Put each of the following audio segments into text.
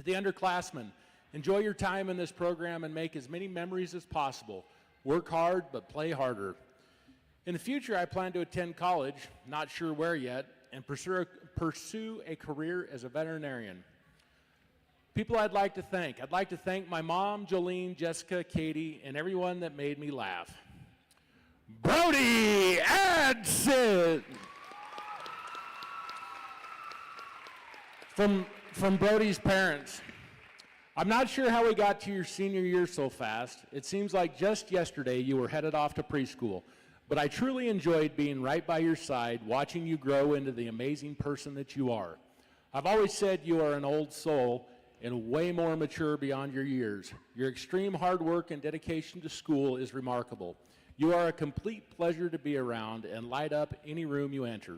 To the underclassmen, enjoy your time in this program and make as many memories as possible. Work hard, but play harder. In the future, I plan to attend college, not sure where yet, and pursue a career as a veterinarian. People I'd like to thank. I'd like to thank my mom, Jolene, Jessica, Katie, and everyone that made me laugh. Brody Adson! From Brody's parents. I'm not sure how we got to your senior year so fast. It seems like just yesterday you were headed off to preschool, but I truly enjoyed being right by your side, watching you grow into the amazing person that you are. I've always said you are an old soul and way more mature beyond your years. Your extreme hard work and dedication to school is remarkable. You are a complete pleasure to be around and light up any room you enter.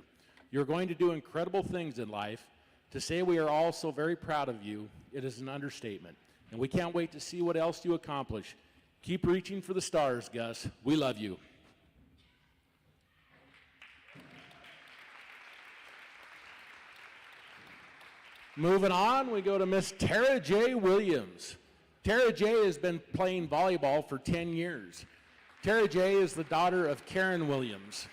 You're going to do incredible things in life. To say we are all so very proud of you, it is an understatement. And we can't wait to see what else you accomplish. Keep reaching for the stars, Gus. We love you. Moving on, we go to Miss Tara J. Williams. Tara J. has been playing volleyball for 10 years. Tara J. is the daughter of Karen Williams.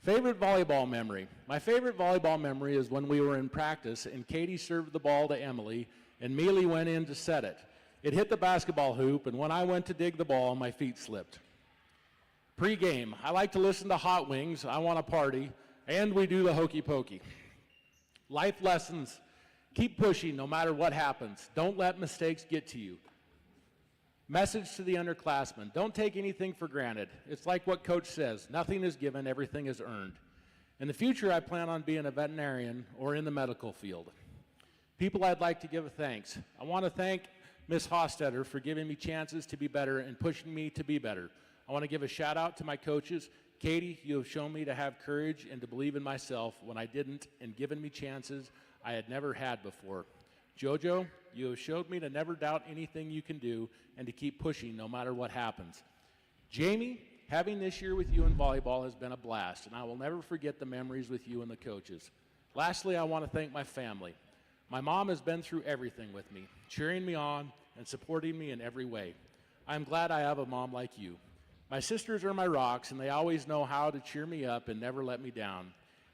Favorite volleyball memory. My favorite volleyball memory is when we were in practice and Katie served the ball to Emily and Mealy went in to set it. It hit the basketball hoop, and when I went to dig the ball, my feet slipped. Pre-game, I like to listen to Hot Wings, I Want to Party, and we do the hokey pokey. Life lessons, keep pushing no matter what happens. Don't let mistakes get to you. Message to the underclassmen, don't take anything for granted. It's like what Coach says, nothing is given, everything is earned. In the future, I plan on being a veterinarian or in the medical field. People I'd like to give a thanks. I want to thank Ms. Hostetter for giving me chances to be better and pushing me to be better. I want to give a shout out to my coaches. Katie, you have shown me to have courage and to believe in myself when I didn't and given me chances I had never had before. Jojo, you have showed me to never doubt anything you can do and to keep pushing no matter what happens. Jamie, having this year with you in volleyball has been a blast, and I will never forget the memories with you and the coaches. Lastly, I want to thank my family. My mom has been through everything with me, cheering me on and supporting me in every way. I'm glad I have a mom like you. My sisters are my rocks, and they always know how to cheer me up and never let me down.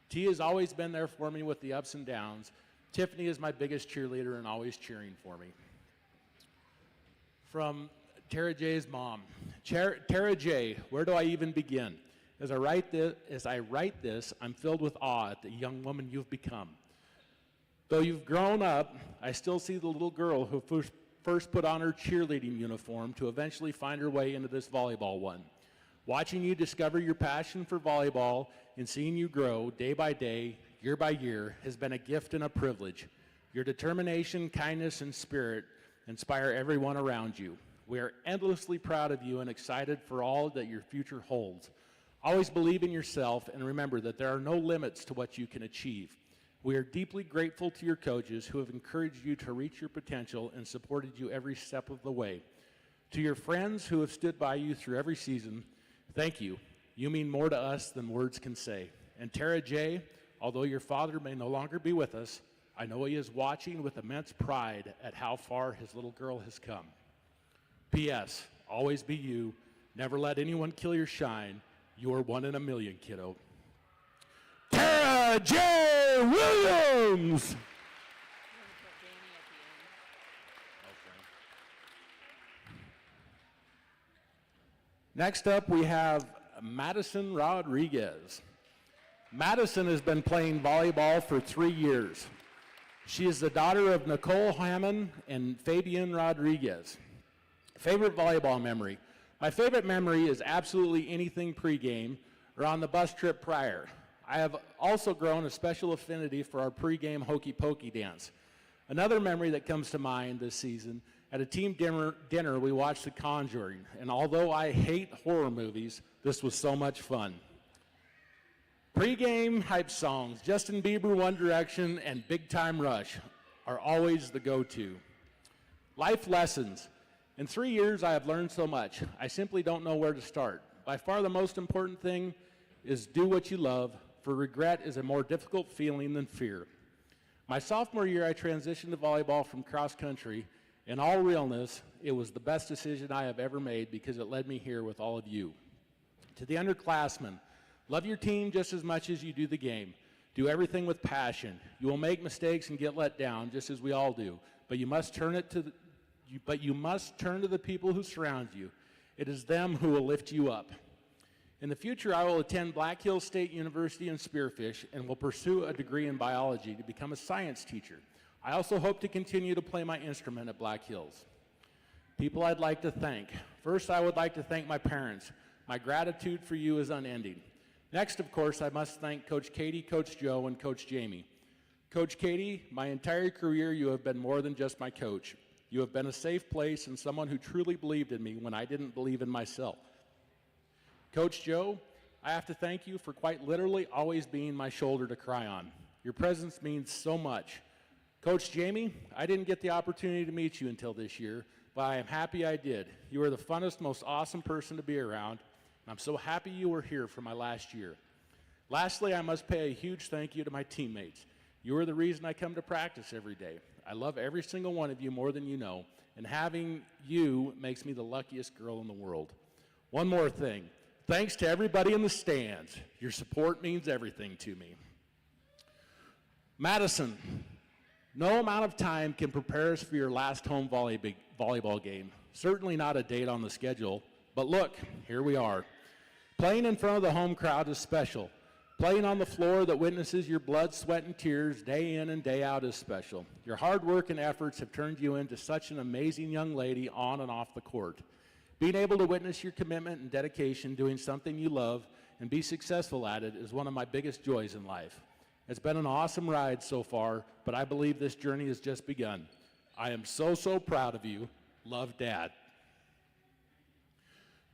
T has always been there for me with the ups and downs. Tiffany is my biggest cheerleader and always cheering for me. From Tara J's mom. Tara J, where do I even begin? As I write this, I'm filled with awe at the young woman you've become. Though you've grown up, I still see the little girl who first put on her cheerleading uniform to eventually find her way into this volleyball one. Watching you discover your passion for volleyball and seeing you grow day by day, year by year, has been a gift and a privilege. Your determination, kindness, and spirit inspire everyone around you. We are endlessly proud of you and excited for all that your future holds. Always believe in yourself and remember that there are no limits to what you can achieve. We are deeply grateful to your coaches who have encouraged you to reach your potential and supported you every step of the way. To your friends who have stood by you through every season, thank you. You mean more to us than words can say. And Tara J., although your father may no longer be with us, I know he is watching with immense pride at how far his little girl has come. P.S. Always be you. Never let anyone kill your shine. You are one in a million, kiddo. Tara J. Williams! Next up, we have Madison Rodriguez. Madison has been playing volleyball for 3 years. She is the daughter of Nicole Hammond and Fabian Rodriguez. Favorite volleyball memory. My favorite memory is absolutely anything pregame or on the bus trip prior. I have also grown a special affinity for our pregame hokey pokey dance. Another memory that comes to mind this season, at a team dinner we watched The Conjuring, and although I hate horror movies, this was so much fun. Pre-game hype songs, Justin Bieber, One Direction, and Big Time Rush are always the go-to. Life lessons. In 3 years, I have learned so much. I simply don't know where to start. By far the most important thing is do what you love, for regret is a more difficult feeling than fear. My sophomore year, I transitioned to volleyball from cross country. In all realness, it was the best decision I have ever made because it led me here with all of you. To the underclassmen, love your team just as much as you do the game. Do everything with passion. You will make mistakes and get let down, just as we all do. But you must turn to the people who surround you. It is them who will lift you up. In the future, I will attend Black Hills State University in Spearfish and will pursue a degree in biology to become a science teacher. I also hope to continue to play my instrument at Black Hills. People I'd like to thank. First, I would like to thank my parents. My gratitude for you is unending. Next, of course, I must thank Coach Katie, Coach Joe, and Coach Jamie. Coach Katie, my entire career, you have been more than just my coach. You have been a safe place and someone who truly believed in me when I didn't believe in myself. Coach Joe, I have to thank you for quite literally always being my shoulder to cry on. Your presence means so much. Coach Jamie, I didn't get the opportunity to meet you until this year, but I am happy I did. You are the funnest, most awesome person to be around, and I'm so happy you were here for my last year. Lastly, I must pay a huge thank you to my teammates. You are the reason I come to practice every day. I love every single one of you more than you know, and having you makes me the luckiest girl in the world. One more thing. Thanks to everybody in the stands. Your support means everything to me. Madison, no amount of time can prepare us for your last home volleyball game. Certainly not a date on the schedule, but look, here we are. Playing in front of the home crowd is special. Playing on the floor that witnesses your blood, sweat, and tears day in and day out is special. Your hard work and efforts have turned you into such an amazing young lady on and off the court. Being able to witness your commitment and dedication doing something you love and be successful at it is one of my biggest joys in life. It's been an awesome ride so far, but I believe this journey has just begun. I am so, so proud of you. Love, Dad.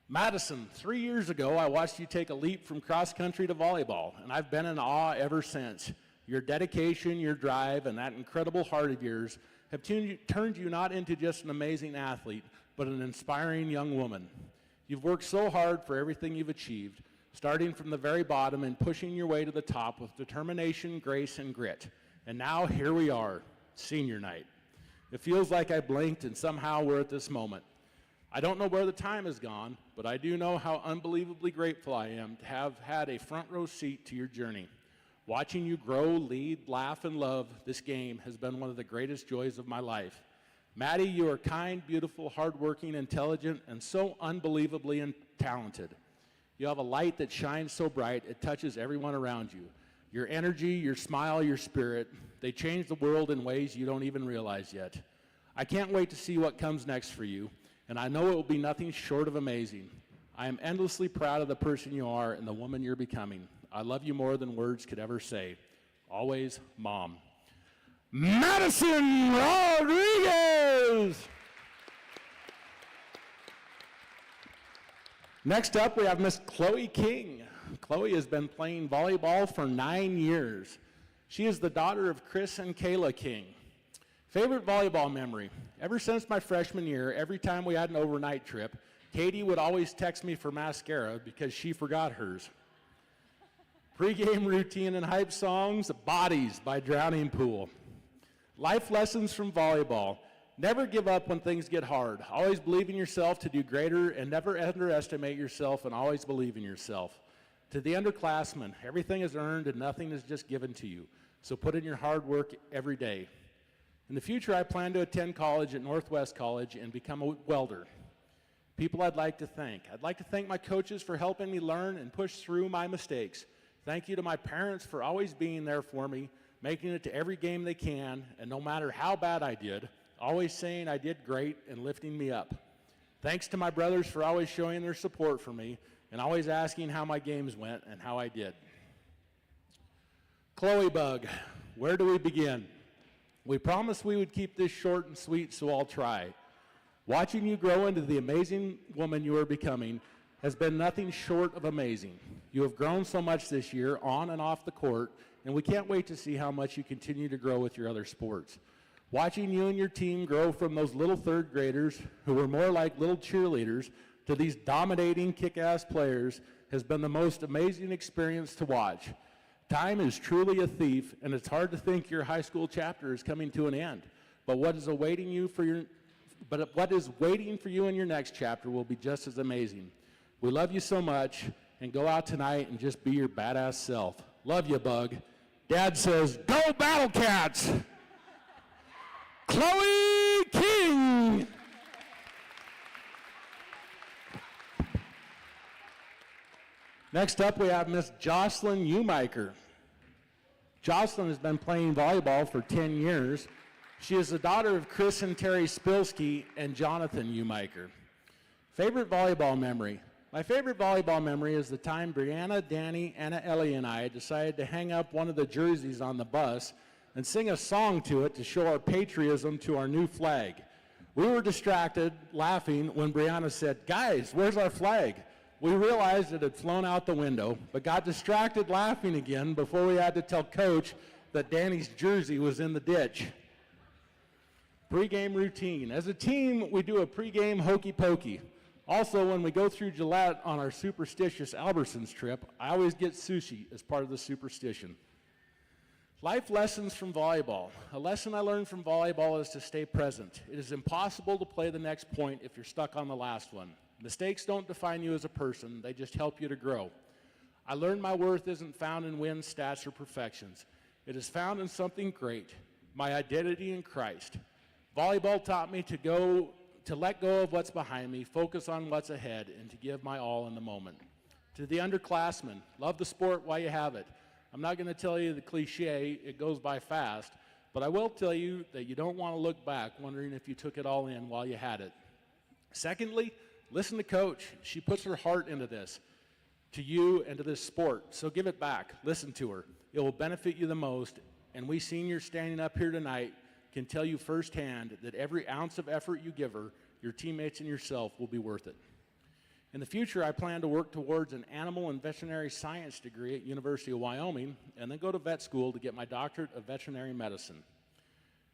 Madison, 3 years ago, I watched you take a leap from cross country to volleyball, and I've been in awe ever since. Your dedication, your drive, and that incredible heart of yours have turned you not into just an amazing athlete, but an inspiring young woman. You've worked so hard for everything you've achieved, starting from the very bottom and pushing your way to the top with determination, grace, and grit. And now here we are, senior night. It feels like I blinked and somehow we're at this moment. I don't know where the time has gone, but I do know how unbelievably grateful I am to have had a front row seat to your journey. Watching you grow, lead, laugh, and love this game has been one of the greatest joys of my life. Maddie, you are kind, beautiful, hardworking, intelligent, and so unbelievably talented. You have a light that shines so bright it touches everyone around you. Your energy, your smile, your spirit, they change the world in ways you don't even realize yet. I can't wait to see what comes next for you, and I know it will be nothing short of amazing. I am endlessly proud of the person you are and the woman you're becoming. I love you more than words could ever say. Always, Mom. Madison Rodriguez! Next up, we have Miss Chloe King. Chloe has been playing volleyball for 9 years. She is the daughter of Chris and Kayla King. Favorite volleyball memory? Ever since my freshman year, every time we had an overnight trip, Katie would always text me for mascara because she forgot hers. Pre-game routine and hype songs, Bodies by Drowning Pool. Life lessons from volleyball. Never give up when things get hard. Always believe in yourself to do greater and never underestimate yourself and always believe in yourself. To the underclassmen, everything is earned and nothing is just given to you. So put in your hard work every day. In the future, I plan to attend college at Northwest College and become a welder. People I'd like to thank. I'd like to thank my coaches for helping me learn and push through my mistakes. Thank you to my parents for always being there for me, making it to every game they can, and no matter how bad I did, always saying I did great and lifting me up. Thanks to my brothers for always showing their support for me and always asking how my games went and how I did. Chloe Bug, where do we begin? We promised we would keep this short and sweet, so I'll try. Watching you grow into the amazing woman you are becoming has been nothing short of amazing. You have grown so much this year on and off the court, and we can't wait to see how much you continue to grow with your other sports. Watching you and your team grow from those little third graders who were more like little cheerleaders to these dominating kick-ass players has been the most amazing experience to watch. Time is truly a thief, and it's hard to think your high school chapter is coming to an end. But what is waiting for you in your next chapter will be just as amazing. We love you so much, and go out tonight and just be your badass self. Love you, Bug. Dad says, go Battle Cats! Chloe King! Next up, we have Miss Jocelyn Umiker. Jocelyn has been playing volleyball for 10 years. She is the daughter of Chris and Terry Spilsky and Jonathan Umiker. Favorite volleyball memory? My favorite volleyball memory is the time Brianna, Danny, Anna Ellie, and I decided to hang up one of the jerseys on the bus and sing a song to it to show our patriotism to our new flag. We were distracted, laughing, when Brianna said, guys, where's our flag? We realized it had flown out the window, but got distracted laughing again before we had to tell Coach that Danny's jersey was in the ditch. Pre-game routine. As a team, we do a pre-game hokey pokey. Also, when we go through Gillette on our superstitious Albertsons trip, I always get sushi as part of the superstition. Life lessons from volleyball. A lesson I learned from volleyball is to stay present. It is impossible to play the next point if you're stuck on the last one. Mistakes don't define you as a person, they just help you to grow. I learned my worth isn't found in wins, stats, or perfections. It is found in something great, my identity in Christ. Volleyball taught me to let go of what's behind me, focus on what's ahead, and to give my all in the moment. To the underclassmen, love the sport while you have it. I'm not going to tell you the cliche, it goes by fast, but I will tell you that you don't want to look back wondering if you took it all in while you had it. Secondly, listen to Coach. She puts her heart into this, to you and to this sport, so give it back. Listen to her. It will benefit you the most, and we seniors standing up here tonight can tell you firsthand that every ounce of effort you give her, your teammates and yourself will be worth it. In the future, I plan to work towards an animal and veterinary science degree at University of Wyoming and then go to vet school to get my doctorate of veterinary medicine.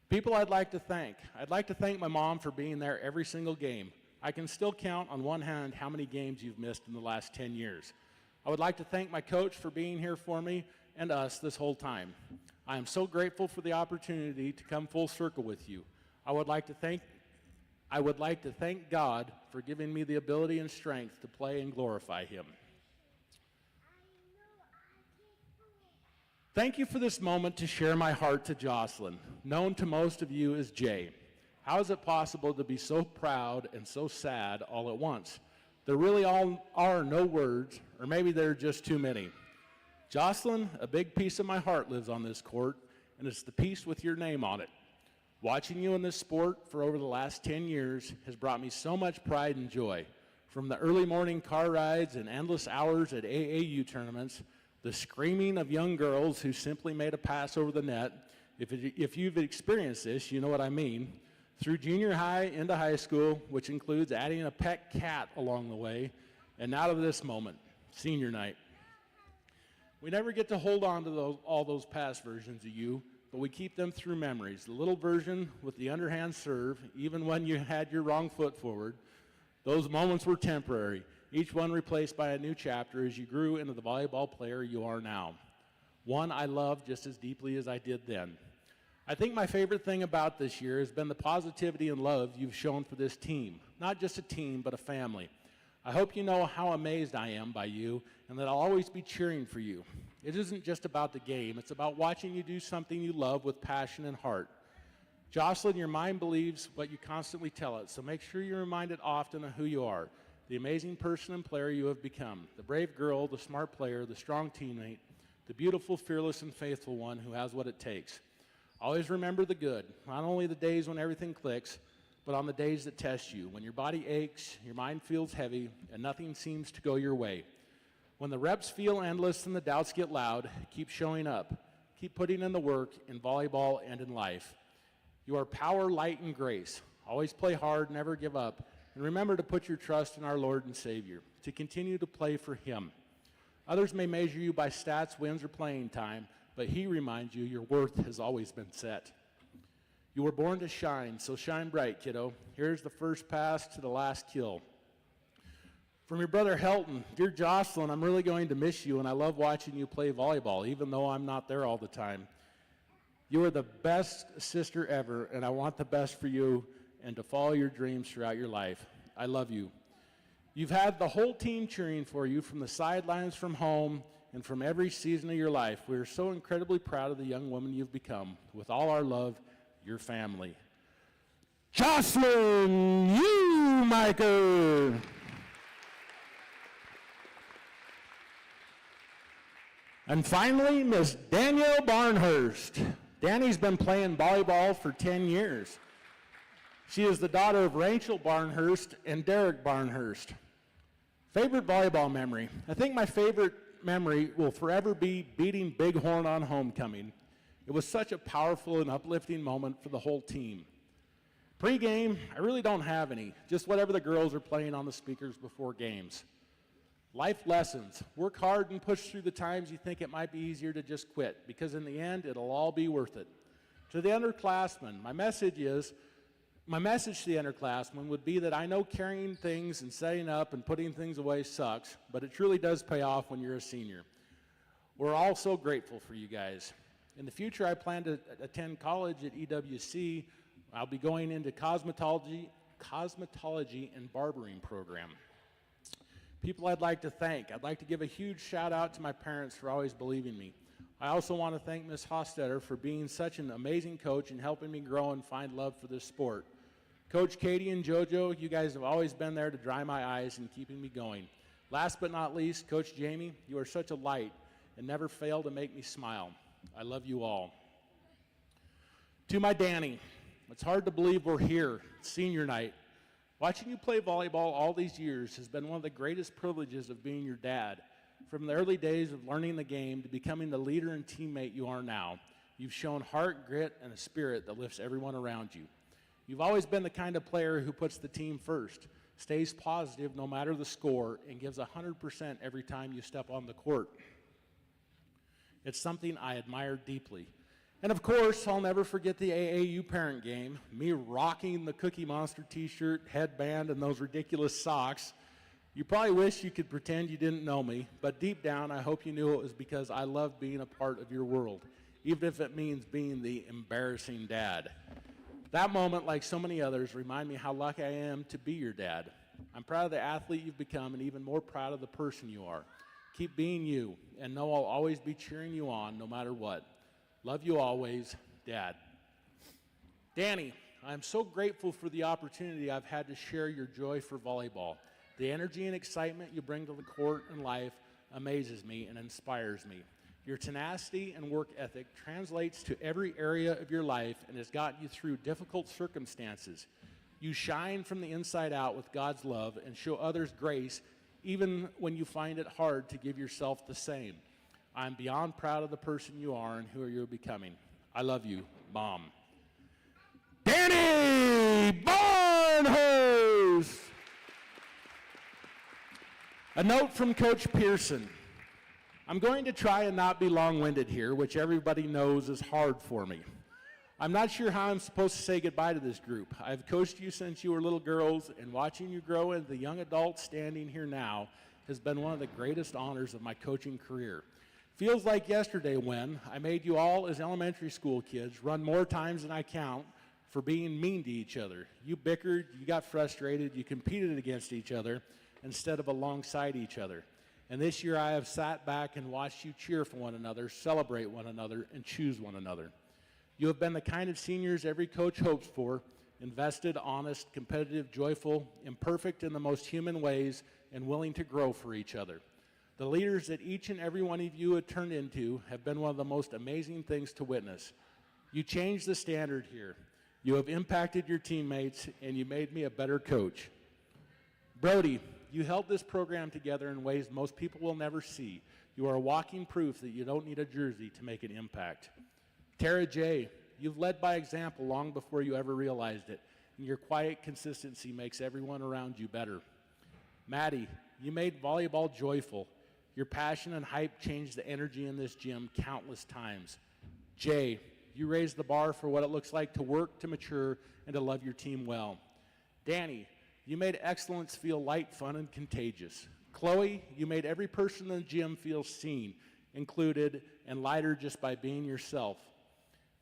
People I'd like to thank. I'd like to thank my mom for being there every single game. I can still count on one hand how many games you've missed in the last 10 years. I would like to thank my coach for being here for me and us this whole time. I am so grateful for the opportunity to come full circle with you. I would like to thank God for giving me the ability and strength to play and glorify Him. Thank you for this moment to share my heart to Jocelyn, known to most of you as Jay. How is it possible to be so proud and so sad all at once? There really are no words, or maybe there are just too many. Jocelyn, a big piece of my heart lives on this court, and it's the piece with your name on it. Watching you in this sport for over the last 10 years has brought me so much pride and joy. From the early morning car rides and endless hours at AAU tournaments, the screaming of young girls who simply made a pass over the net. If you've experienced this, you know what I mean. Through junior high into high school, which includes adding a pet cat along the way, and now to this moment, senior night. We never get to hold on to all those past versions of you, but we keep them through memories. The little version with the underhand serve, even when you had your wrong foot forward, those moments were temporary, each one replaced by a new chapter as you grew into the volleyball player you are now. One I love just as deeply as I did then. I think my favorite thing about this year has been the positivity and love you've shown for this team. Not just a team, but a family. I hope you know how amazed I am by you and that I'll always be cheering for you. It isn't just about the game, it's about watching you do something you love with passion and heart. Jocelyn, your mind believes what you constantly tell it, so make sure you're reminded often of who you are, the amazing person and player you have become, the brave girl, the smart player, the strong teammate, the beautiful, fearless, and faithful one who has what it takes. Always remember the good, not only the days when everything clicks, but on the days that test you, when your body aches, your mind feels heavy, and nothing seems to go your way. When the reps feel endless and the doubts get loud, keep showing up. Keep putting in the work in volleyball and in life. You are power, light, and grace. Always play hard, never give up, and remember to put your trust in our Lord and Savior, to continue to play for Him. Others may measure you by stats, wins, or playing time, but He reminds you your worth has always been set. You were born to shine, so shine bright, kiddo. Here's the first pass to the last kill. From your brother Helton, dear Jocelyn, I'm really going to miss you, and I love watching you play volleyball, even though I'm not there all the time. You are the best sister ever, and I want the best for you and to follow your dreams throughout your life. I love you. You've had the whole team cheering for you from the sidelines, from home, and from every season of your life. We are so incredibly proud of the young woman you've become. With all our love, your family. Jocelyn Umaker. And finally, Miss Danielle Barnhurst. Danny's been playing volleyball for 10 years. She is the daughter of Rachel Barnhurst and Derek Barnhurst. Favorite volleyball memory. I think my favorite memory will forever be beating Bighorn on homecoming. It was such a powerful and uplifting moment for the whole team. Pre-game, I really don't have any, just whatever the girls are playing on the speakers before games. Life lessons. Work hard and push through the times you think it might be easier to just quit, because in the end, it'll all be worth it. To the underclassmen, my message to the underclassmen would be that I know carrying things and setting up and putting things away sucks, but it truly does pay off when you're a senior. We're all so grateful for you guys. In the future, I plan to attend college at EWC. I'll be going into cosmetology and barbering program. People I'd like to thank. I'd like to give a huge shout out to my parents for always believing me. I also want to thank Ms. Hostetter for being such an amazing coach and helping me grow and find love for this sport. Coach Katie and JoJo, you guys have always been there to dry my eyes and keeping me going. Last but not least, Coach Jamie, you are such a light and never fail to make me smile. I love you all. To my Danny, it's hard to believe we're here, senior night. Watching you play volleyball all these years has been one of the greatest privileges of being your dad. From the early days of learning the game to becoming the leader and teammate you are now, you've shown heart, grit, and a spirit that lifts everyone around you. You've always been the kind of player who puts the team first, stays positive no matter the score, and gives 100% every time you step on the court. It's something I admire deeply. And of course, I'll never forget the AAU parent game, me rocking the Cookie Monster t-shirt, headband, and those ridiculous socks. You probably wish you could pretend you didn't know me, but deep down, I hope you knew it was because I love being a part of your world, even if it means being the embarrassing dad. That moment, like so many others, remind me how lucky I am to be your dad. I'm proud of the athlete you've become and even more proud of the person you are. Keep being you, and know I'll always be cheering you on no matter what. Love you always, Dad. Danny, I'm so grateful for the opportunity I've had to share your joy for volleyball. The energy and excitement you bring to the court and life amazes me and inspires me. Your tenacity and work ethic translates to every area of your life and has gotten you through difficult circumstances. You shine from the inside out with God's love and show others grace even when you find it hard to give yourself the same. I'm beyond proud of the person you are and who you're becoming. I love you, Mom. Danny Barnhurst! A note from Coach Pearson. I'm going to try and not be long-winded here, which everybody knows is hard for me. I'm not sure how I'm supposed to say goodbye to this group. I've coached you since you were little girls, and watching you grow into the young adults standing here now has been one of the greatest honors of my coaching career. Feels like yesterday when I made you all as elementary school kids run more times than I count for being mean to each other. You bickered, you got frustrated, you competed against each other instead of alongside each other. And this year I have sat back and watched you cheer for one another, celebrate one another, and choose one another. You have been the kind of seniors every coach hopes for, invested, honest, competitive, joyful, imperfect in the most human ways, and willing to grow for each other. The leaders that each and every one of you have turned into have been one of the most amazing things to witness. You changed the standard here. You have impacted your teammates, and you made me a better coach. Brody, you held this program together in ways most people will never see. You are a walking proof that you don't need a jersey to make an impact. Tara J., you've led by example long before you ever realized it, and your quiet consistency makes everyone around you better. Maddie, you made volleyball joyful. Your passion and hype changed the energy in this gym countless times. Jay, you raised the bar for what it looks like to work, to mature, and to love your team well. Danny, You made excellence feel light, fun, and contagious. Chloe, you made every person in the gym feel seen, included, and lighter just by being yourself.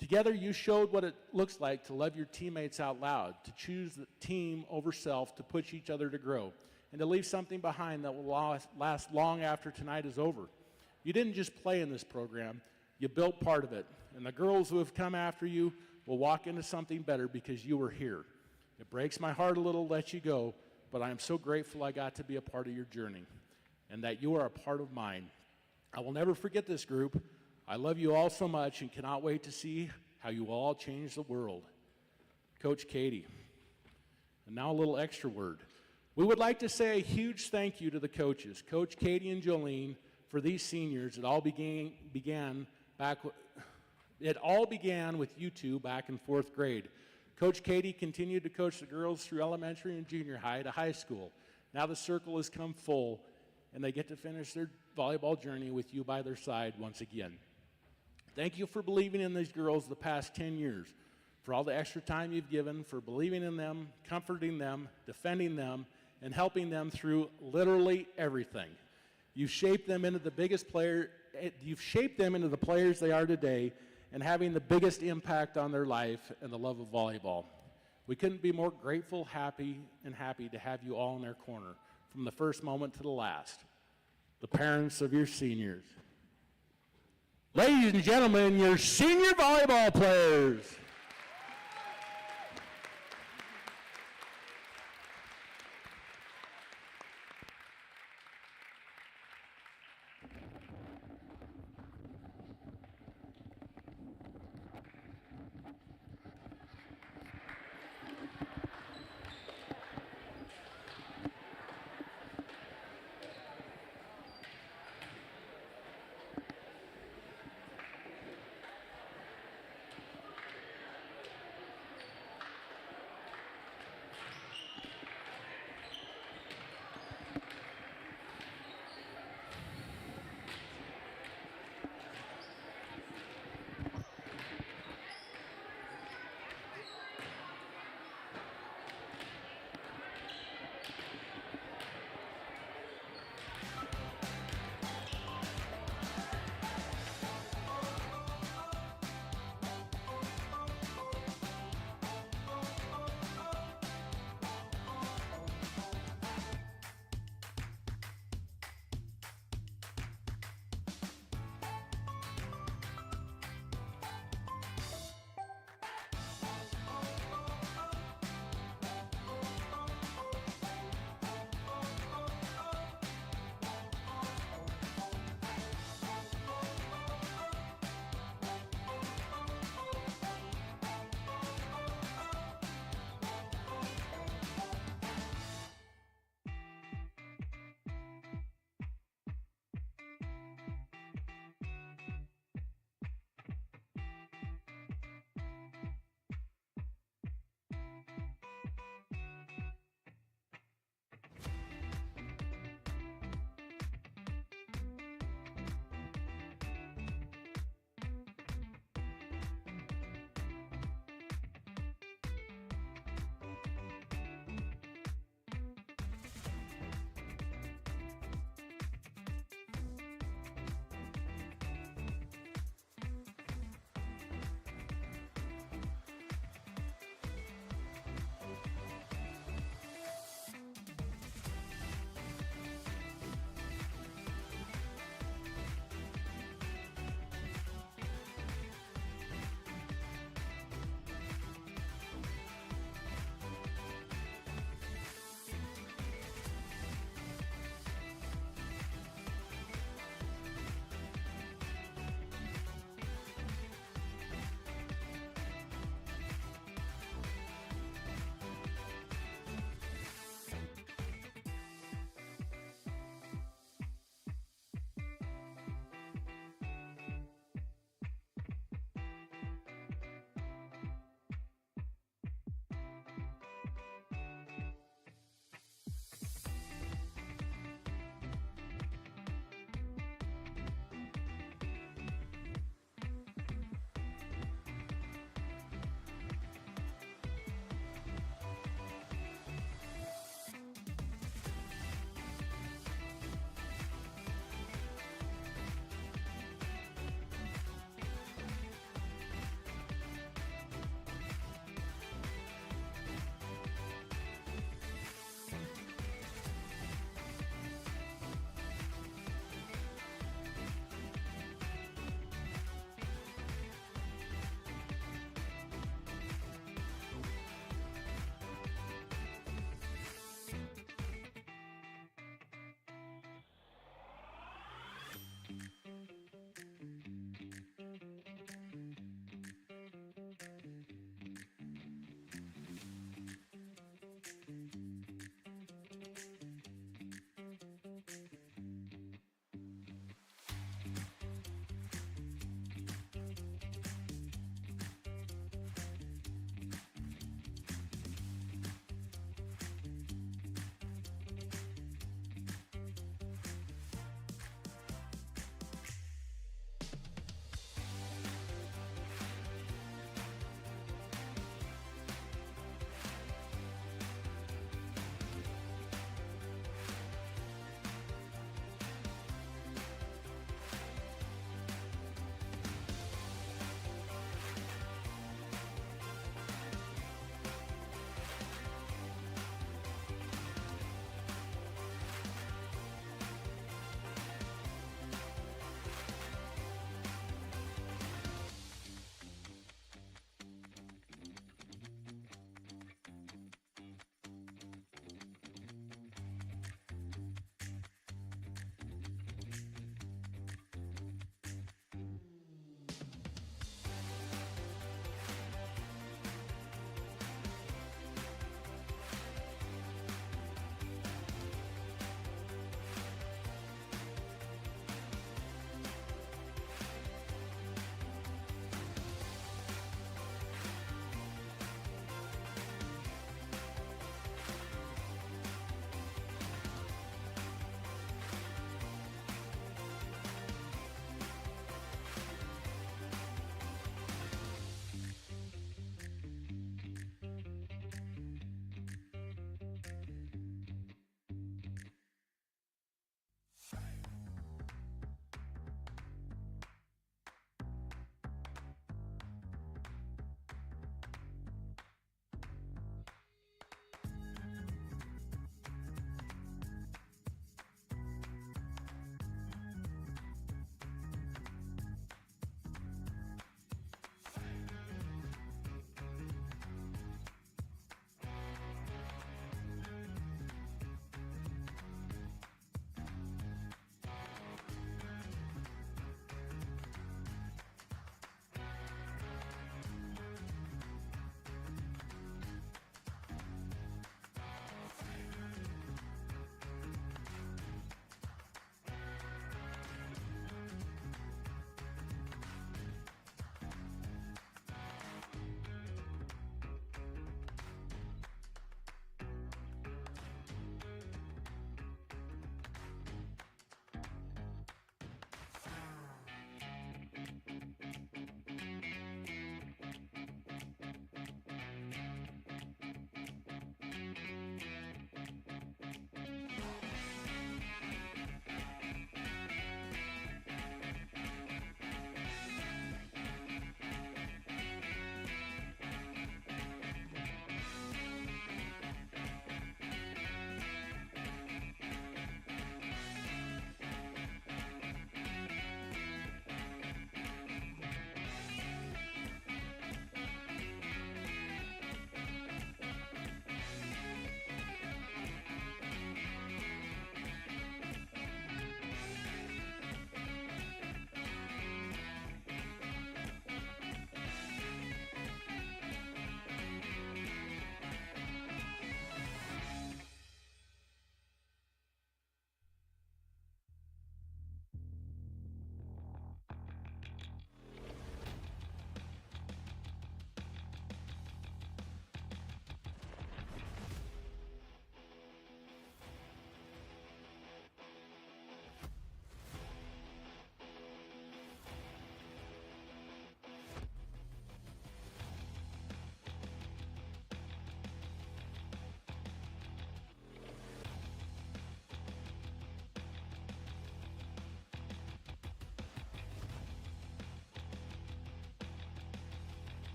Together, you showed what it looks like to love your teammates out loud, to choose the team over self, to push each other to grow, and to leave something behind that will last long after tonight is over. You didn't just play in this program, you built part of it, and the girls who have come after you will walk into something better because you were here. It breaks my heart a little to let you go, but I am so grateful I got to be a part of your journey and that you are a part of mine. I will never forget this group. I love you all so much and cannot wait to see how you will all change the world. Coach Katie. And now a little extra word. We would like to say a huge thank you to the coaches, Coach Katie and Jolene, for these seniors. It all began with you two back in 4th grade. Coach Katie continued to coach the girls through elementary and junior high to high school. Now the circle has come full, and they get to finish their volleyball journey with you by their side once again. Thank you for believing in these girls the past 10 years, for all the extra time you've given, for believing in them, comforting them, defending them, and helping them through literally everything. You've shaped them into the players they are today, and having the biggest impact on their life and the love of volleyball. We couldn't be more grateful, happy to have you all in their corner from the first moment to the last. The parents of your seniors. Ladies and gentlemen, your senior volleyball players.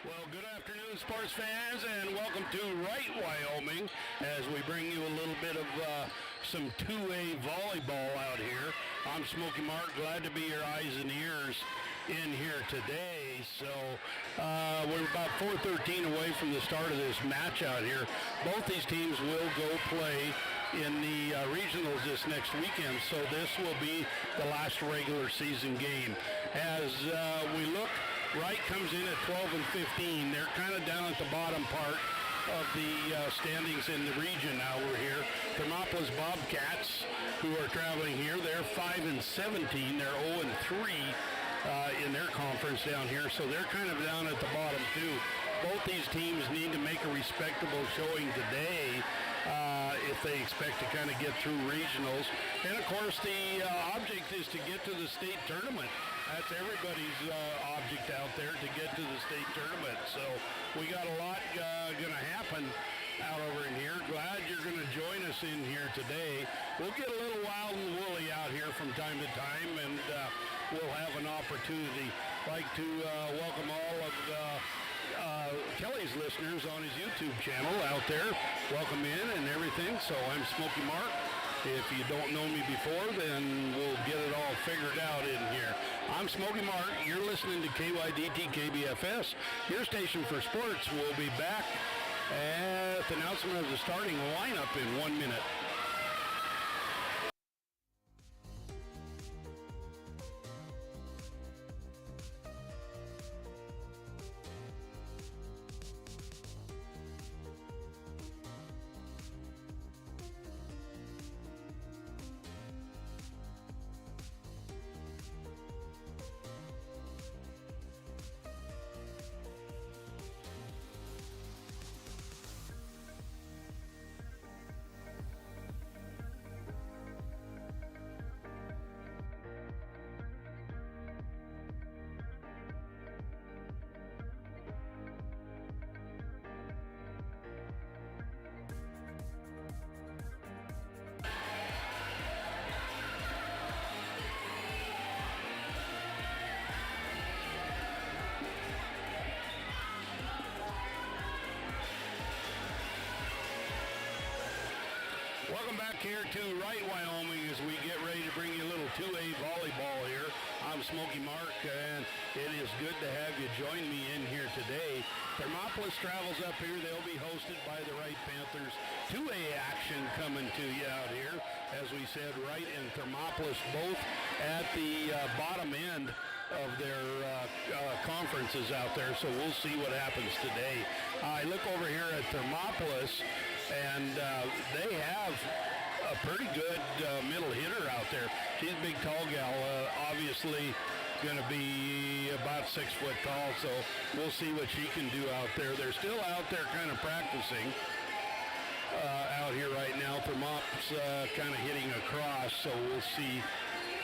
Well, good afternoon, sports fans, and welcome to Wright, Wyoming, as we bring you a little bit of some 2A volleyball out here. I'm Smokey Mark, glad to be your eyes and ears in here today. So we're about 4:13 away from the start of this match out here. Both these teams will go play in the regionals this next weekend, so this will be the last regular season game. As we look, Wright comes in at 12 and 15. They're kind of down at the bottom part of the standings in the region now. We're here. Thermopolis Bobcats, who are traveling here, they're 5 and 17. They're 0 and 3 in their conference down here, so they're kind of down at the bottom too. Both these teams need to make a respectable showing today if they expect to kind of get through regionals. And of course, the object is to get to the state tournament. That's everybody's object out there, to get to the state tournament. So we got a lot going to happen out over in here. Glad you're going to join us in here today. We'll get a little wild and woolly out here from time to time, and we'll have an opportunity. Like to welcome all of Kelly's listeners on his YouTube channel out there. Welcome in and everything. So I'm Smokey Mark. If you don't know me before, then we'll get it all figured out in here. I'm Smokey Mark. You're listening to KYDT KBFS, your station for sports. We'll be back at the announcement of the starting lineup in 1 minute. Welcome back here to Wright, Wyoming, as we get ready to bring you a little 2A volleyball here. I'm Smokey Mark, and it is good to have you join me in here today. Thermopolis travels up here. They'll be hosted by the Wright Panthers. 2A action coming to you out here. As we said, Wright and Thermopolis both at the bottom end of their conferences out there, so we'll see what happens today. I look over here at Thermopolis, and they have a pretty good middle hitter out there. She's a big, tall gal, obviously going to be about 6 foot tall, so we'll see what she can do out there. They're still out there kind of practicing out here right now. Thermopolis kind of hitting across, so we'll see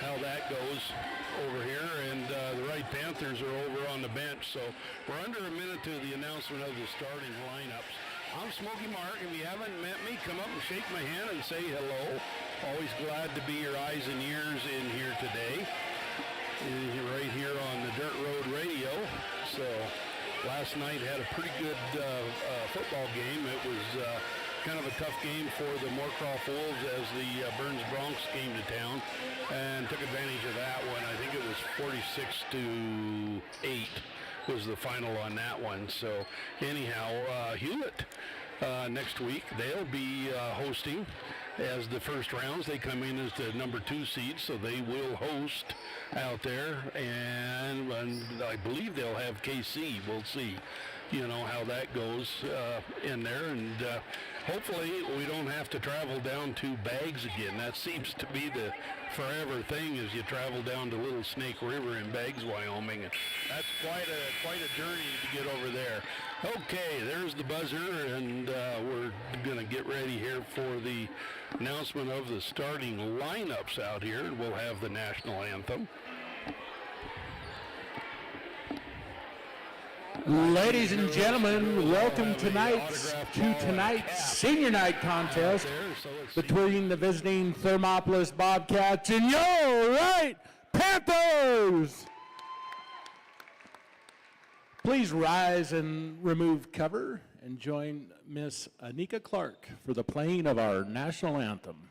how that goes over here. And the Wright Panthers are over on the bench, so we're under a minute to the announcement of the starting lineups. I'm Smokey Mark. If you haven't met me, come up and shake my hand and say hello. Always glad to be your eyes and ears in here today. Right here on the Dirt Road Radio. So last night had a pretty good football game. It was kind of a tough game for the Moorcroft Wolves as the Burns Bronx came to town and took advantage of that one. I think it was 46-8 was the final on that one. So anyhow, Hewitt next week, they'll be hosting as the first rounds. They come in as the number 2 seed, so they will host out there, and I believe they'll have KC. We'll see, how that goes in there, and hopefully we don't have to travel down to Baggs again. That seems to be the forever thing, as you travel down to Little Snake River in Baggs, Wyoming. That's quite a journey to get over there. Okay, there's the buzzer, and we're going to get ready here for the announcement of the starting lineups out here, and we'll have the national anthem. Ladies and gentlemen, welcome to tonight's senior night contest between the visiting Thermopolis Bobcats and your Wright Panthers. Please rise and remove cover and join Miss Anika Clark for the playing of our national anthem.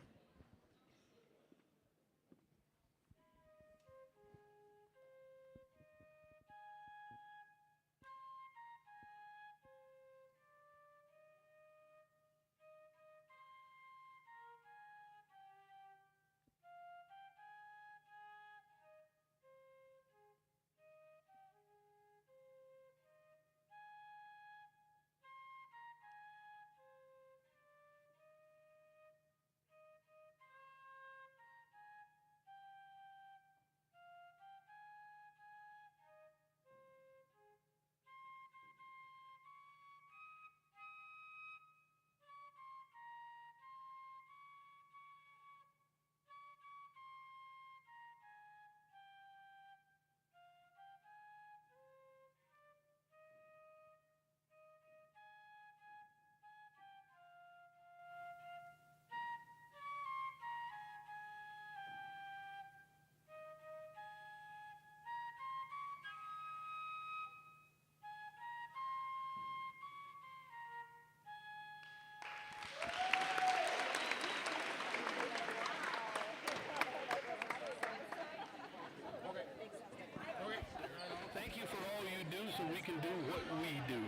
Thank you for all you do so we can do what we do.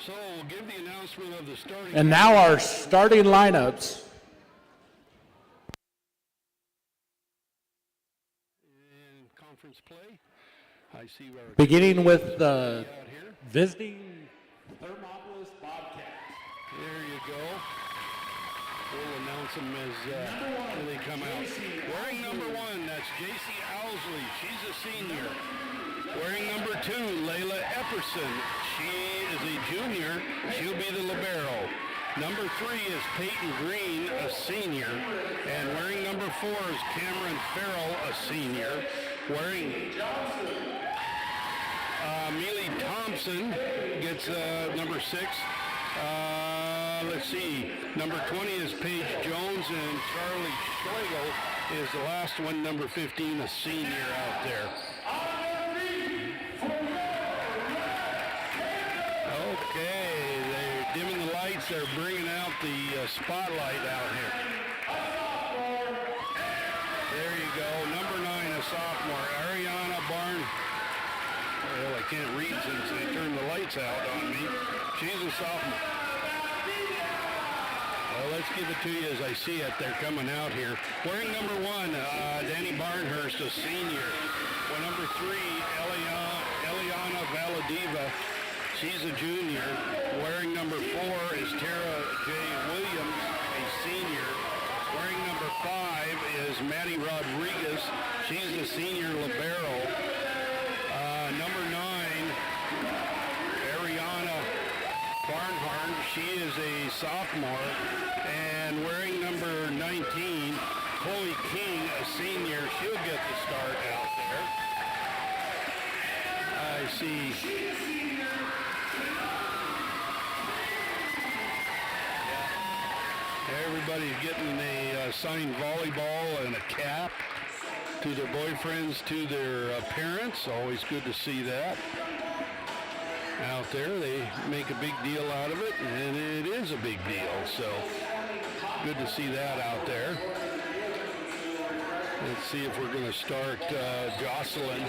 So we'll give the announcement of the starting. And now our starting lineups. In conference play, I see our Beginning with the out here. visiting Thermopolis Bobcats. There you go. We'll announce them as they come out. Wearing number 1, that's J.C. Owsley. She's a senior. Wearing number 2, Layla Epperson. She is a junior. She'll be the libero. Number 3 is Peyton Green, a senior. And wearing number 4 is Cameron Farrell, a senior. Wearing Mealy Thompson gets number 6. Let's see. Number 20 is Paige Jones, and Charlie Schlegel is the last one, number 15, a senior out there. Okay, they're dimming the lights. They're bringing out the spotlight out here. There you go. Number 9, a sophomore, Ariana Barn. Well, I can't read since they turned the lights out on me. She's a sophomore. Well, let's give it to you as I see it. They're coming out here. Wearing number 1, Danny Barnhurst, a senior. Well, number 3, Eliana Valadiva. She's a junior. Wearing number 4 is Tara J. Williams, a senior. Wearing number 5 is Maddie Rodriguez. She's a senior libero. Number 9, Ariana Barnhart. She is a sophomore. And wearing number 19, Chloe King, a senior. She'll get the start out there. I see. Everybody's getting a signed volleyball and a cap to their boyfriends, to their parents. Always good to see that out there. They make a big deal out of it, and it is a big deal. So good to see that out there. Let's see if we're going to start Jocelyn.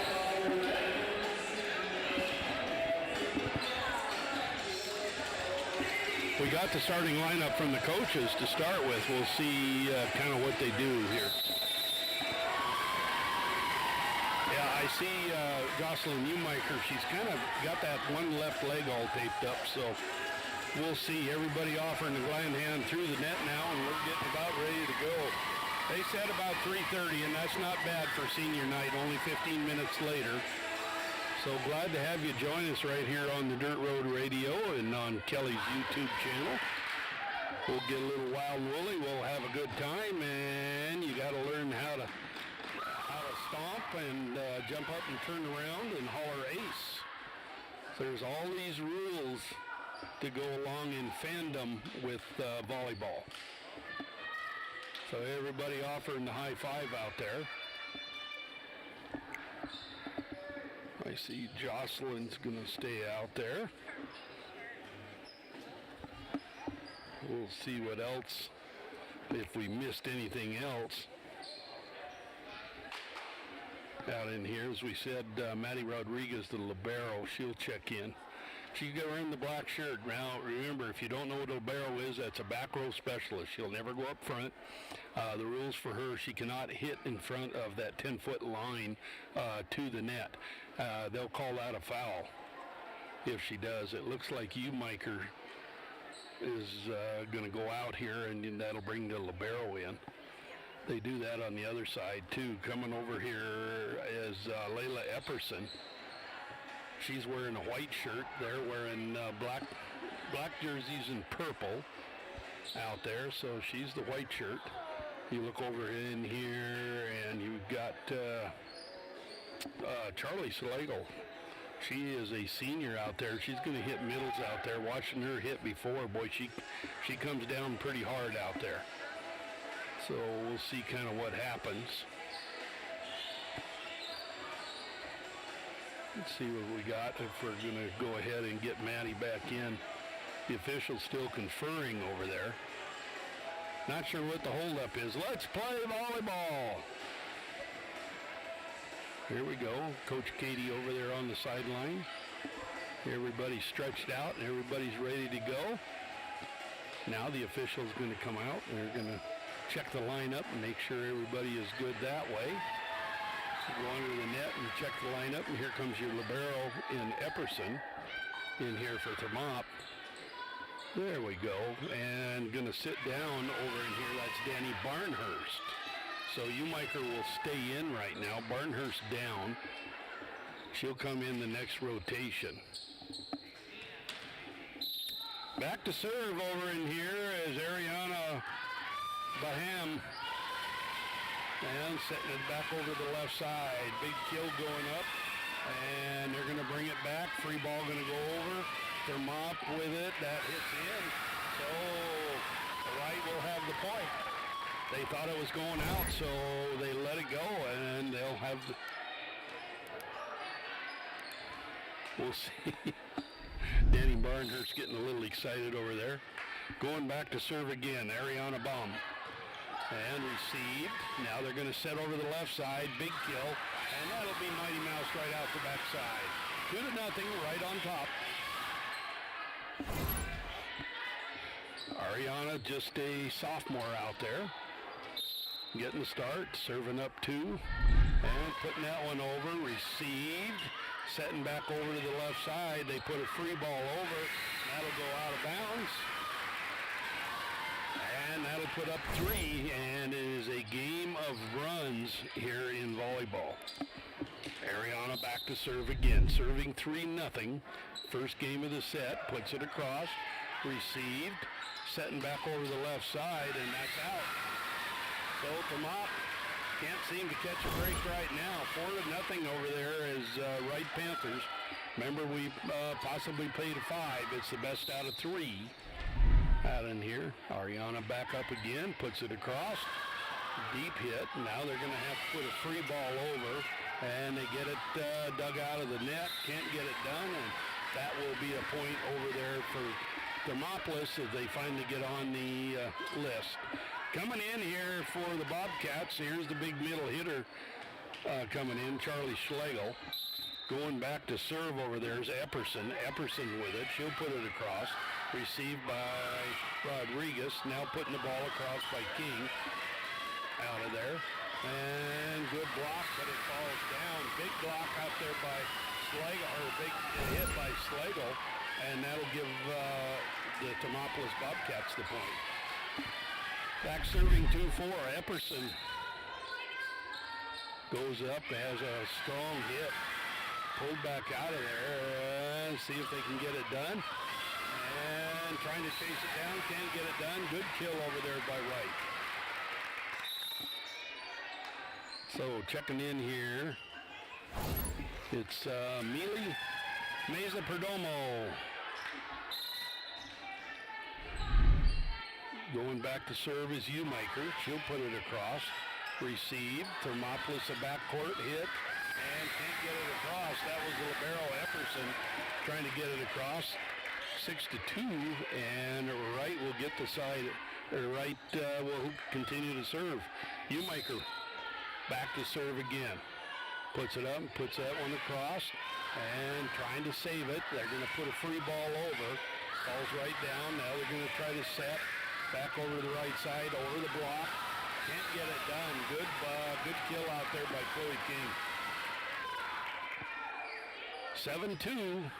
We got the starting lineup from the coaches to start with. We'll see kind of what they do here. Yeah, I see Jocelyn Newmaker. She's kind of got that one left leg all taped up, so we'll see. Everybody offering the glide hand through the net now, and we're getting about ready to go. They said about 3:30, and that's not bad for senior night, only 15 minutes later. So glad to have you join us right here on the Dirt Road Radio and on Kelly's YouTube channel. We'll get a little wild woolly. We'll have a good time, and you got to learn how to stomp and jump up and turn around and holler ace. So there's all these rules to go along in fandom with volleyball. So everybody offering the high five out there. I I see Jocelyn's going to stay out there. We'll see what else, if we missed anything else out in here. As we said, Maddie Rodriguez, the libero, she'll check in. She's wearing the black shirt. Now, remember, if you don't know what a libero is, that's a back row specialist. She'll never go up front. The rules for her, she cannot hit in front of that 10-foot line to the net. They'll call that a foul if she does. It looks like Umiker is going to go out here, and that'll bring the libero in. They do that on the other side, too. Coming over here is Layla Epperson. She's wearing a white shirt. They're wearing black jerseys and purple out there, so she's the white shirt. You look over in here, and you've got Charlie Slagle. She is a senior out there. She's going to hit middles out there. Watching her hit before, boy, she comes down pretty hard out there. So we'll see kind of what happens. Let's see what we got if we're going to go ahead and get Maddie back in. The official's still conferring over there. Not sure what the holdup is. Let's play volleyball. Here we go. Coach Katie over there on the sideline. Everybody's stretched out and everybody's ready to go. Now the official's going to come out. They're going to check the lineup and make sure everybody is good that way. Go under the net and check the lineup, and here comes your libero in Epperson in here for Thermop. There we go, and going to sit down over in here, that's Danny Barnhurst. So Umiker will stay in right now. Barnhurst down. She'll come in the next rotation. Back to serve over in here is Ariana Baham. And setting it back over the left side. Big kill going up. And they're going to bring it back. Free ball going to go over. Thermop with it. That hits in. So Wright will have the point. They thought it was going out, so they let it go. And they'll have the... We'll see. Danny Barnhurst getting a little excited over there. Going back to serve again. Ariana Baum. And received. Now they're going to set over the left side. Big kill. And that'll be Mighty Mouse right out the backside. 2-0, right on top. Ariana, just a sophomore out there. Getting the start. Serving up two. And putting that one over. Received. Setting back over to the left side. They put a free ball over. That'll go out of bounds. And that'll put up three, and it is a game of runs here in volleyball. Ariana back to serve again, serving 3-0. First game of the set, puts it across, received, setting back over the left side, and that's out. So Thermop can't seem to catch a break right now. 4-0 over there is Wright Panthers. Remember, we possibly played a 5. It's the best out of 3. Out in here, Ariana back up again, puts it across, deep hit. Now they're going to have to put a free ball over, and they get it dug out of the net, can't get it done, and that will be a point over there for Thermopolis as they finally get on the list. Coming in here for the Bobcats, here's the big middle hitter coming in, Charlie Schlegel. Going back to serve over there is Epperson. Epperson with it, she'll put it across. Received by Rodriguez. Now putting the ball across by King. Out of there. And good block, but it falls down. Big block out there by Slagle, or big hit by Slagle. And that'll give the Thermopolis Bobcats the point. Back serving 2-4. Epperson goes up, has a strong hit. Pulled back out of there. And see if they can get it done. And trying to chase it down, can't get it done. Good kill over there by Wright. So checking in here, it's Mili Meza Perdomo. Going back to serve is Umiker. She'll put it across. Received. Thermopolis a backcourt hit. and can't get it across. That was the libero Epperson trying to get it across. 6-2, and Wright will get the side. Wright will continue to serve. Umaker back to serve again. Puts it up, puts that one across, and trying to save it. They're going to put a free ball over. Falls right down. Now they're going to try to set. Back over to the right side, over the block. Can't get it done. Good kill out there by Chloe King. 7-2.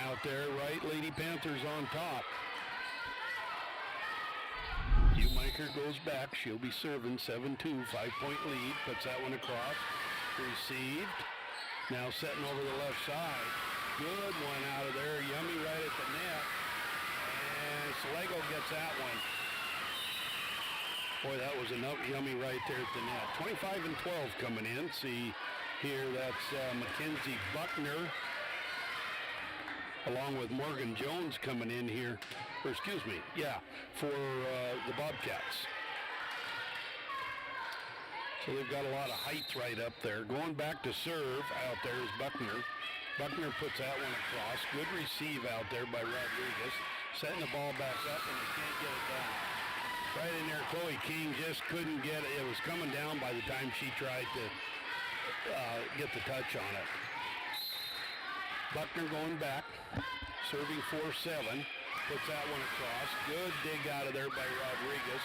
Out there, Wright Lady Panthers on top. Umaker goes back. She'll be serving 7-2, 5-point lead. Puts that one across. Received. Now setting over the left side. Good one out of there. Yummy right at the net. And Slego gets that one. Boy, that was a yummy right there at the net. 25-12 coming in. See here, that's Mackenzie Buckner, along with Morgan Jones coming in here. Or excuse me, yeah, for the Bobcats. So they've got a lot of height right up there. Going back to serve out there is Buckner. Buckner puts that one across. Good receive out there by Rodriguez. Setting the ball back up, and they can't get it done. Right in there, Chloe King just couldn't get it. It was coming down by the time she tried to get the touch on it. Buckner going back, serving 4-7. Puts that one across. Good dig out of there by Rodriguez.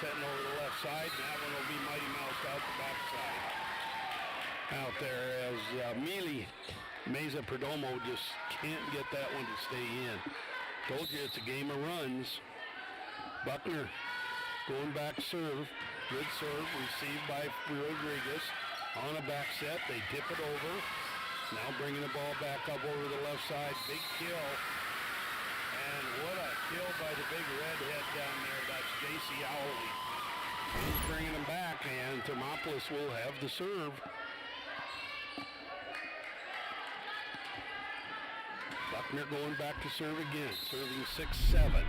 Setting over the left side, and that one will be Mighty Mouse out the backside. Out there as Mealy Mesa Perdomo just can't get that one to stay in. Told you it's a game of runs. Buckner going back serve. Good serve received by Rodriguez. On a back set, they tip it over. Now bringing the ball back up over the left side. Big kill. And what a kill by the big redhead down there. That's J.C. Howley. He's bringing them back, and Thermopolis will have the serve. Buckner going back to serve again, serving 6-7.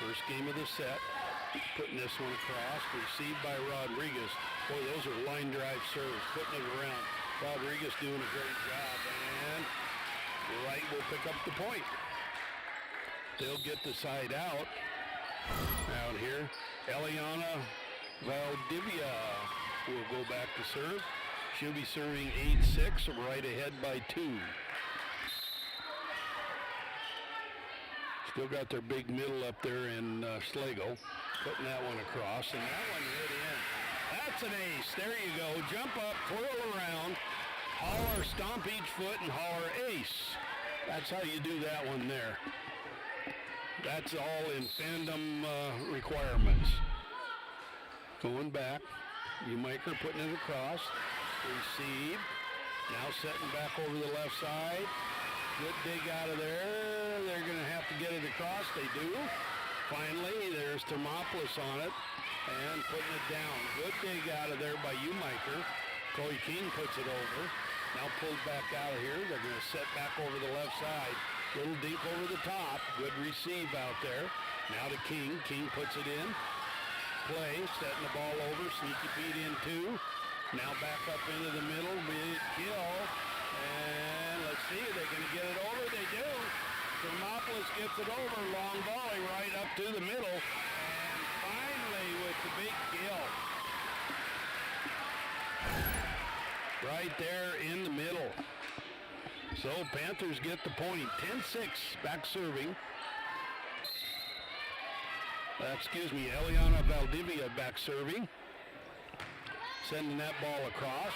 First game of the set. Putting this one across, received by Rodriguez. Boy, those are line drive serves, putting it around. Rodriguez doing a great job, and Wright will pick up the point. They'll get the side out here. Eliana Valdivia will go back to serve. She'll be serving 8-6, right ahead by 2. Still got their big middle up there in Slego. Putting that one across, and that one hit in. That's an ace. There you go. Jump up, twirl around, holler, stomp each foot, and holler ace. That's how you do that one there. That's all in fandom requirements. Going back. Umaker putting it across. Received. Now setting back over the left side. Good dig out of there. They're going to have to get it across. They do. Finally, there's Thermopolis on it. And putting it down. Good dig out of there by Umaker. Chloe King puts it over. Now pulled back out of here. They're going to set back over the left side. Little deep over the top. Good receive out there. Now to King. King puts it in. Play. Setting the ball over. Sneaky Pete in 2. Now back up into the middle. Big kill. And let's see. They're going to get it over. They do. Thermopolis gets it over. Long volley right up to the middle. And finally with the big kill. Right there in the middle. So Panthers get the point. 10-6 back serving. Excuse me, Eliana Valdivia back serving. Sending that ball across.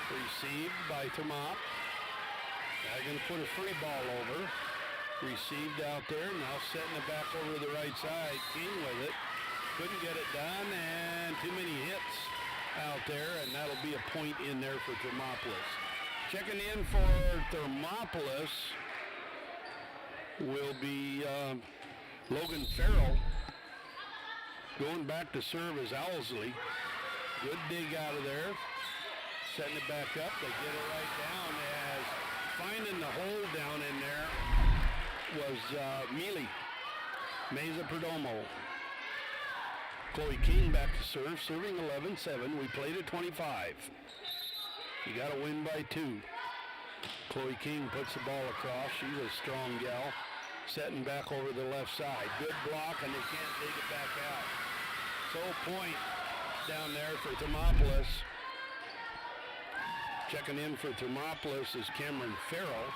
Received by Thermop. Now they're going to put a free ball over. Received out there. Now setting it back over to the right side. King with it. Couldn't get it done, and too many hits out there, and that'll be a point in there for Thermopolis. Checking in for Thermopolis will be Logan Farrell. Going back to serve is Owlsley. Good dig out of there. Setting it back up. They get it right down as finding the hole down in there was Mealy Mesa Perdomo. Chloe King back to serve, serving 11-7. We played at 25. You got to win by 2. Chloe King puts the ball across. She's a strong gal. Setting back over the left side. Good block, and they can't dig it back out. So point down there for Thermopolis. Checking in for Thermopolis is Cameron Farrell.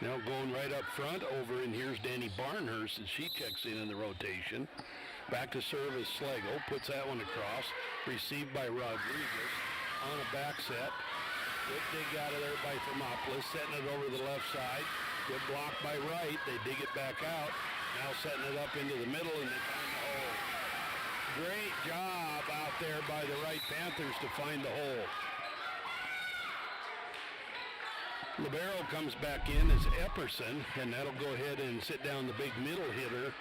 Now going right up front over, and here's Danny Barnhurst as she checks in the rotation. Back to serve is Slagle. Puts that one across. Received by Rodriguez on a back set. Good dig out of there by Thermopolis. Setting it over the left side. Good block by Wright. They dig it back out. Now setting it up into the middle, and they find the hole. Great job out there by the Wright Panthers to find the hole. Libero comes back in as Epperson, and that'll go ahead and sit down the big middle hitter,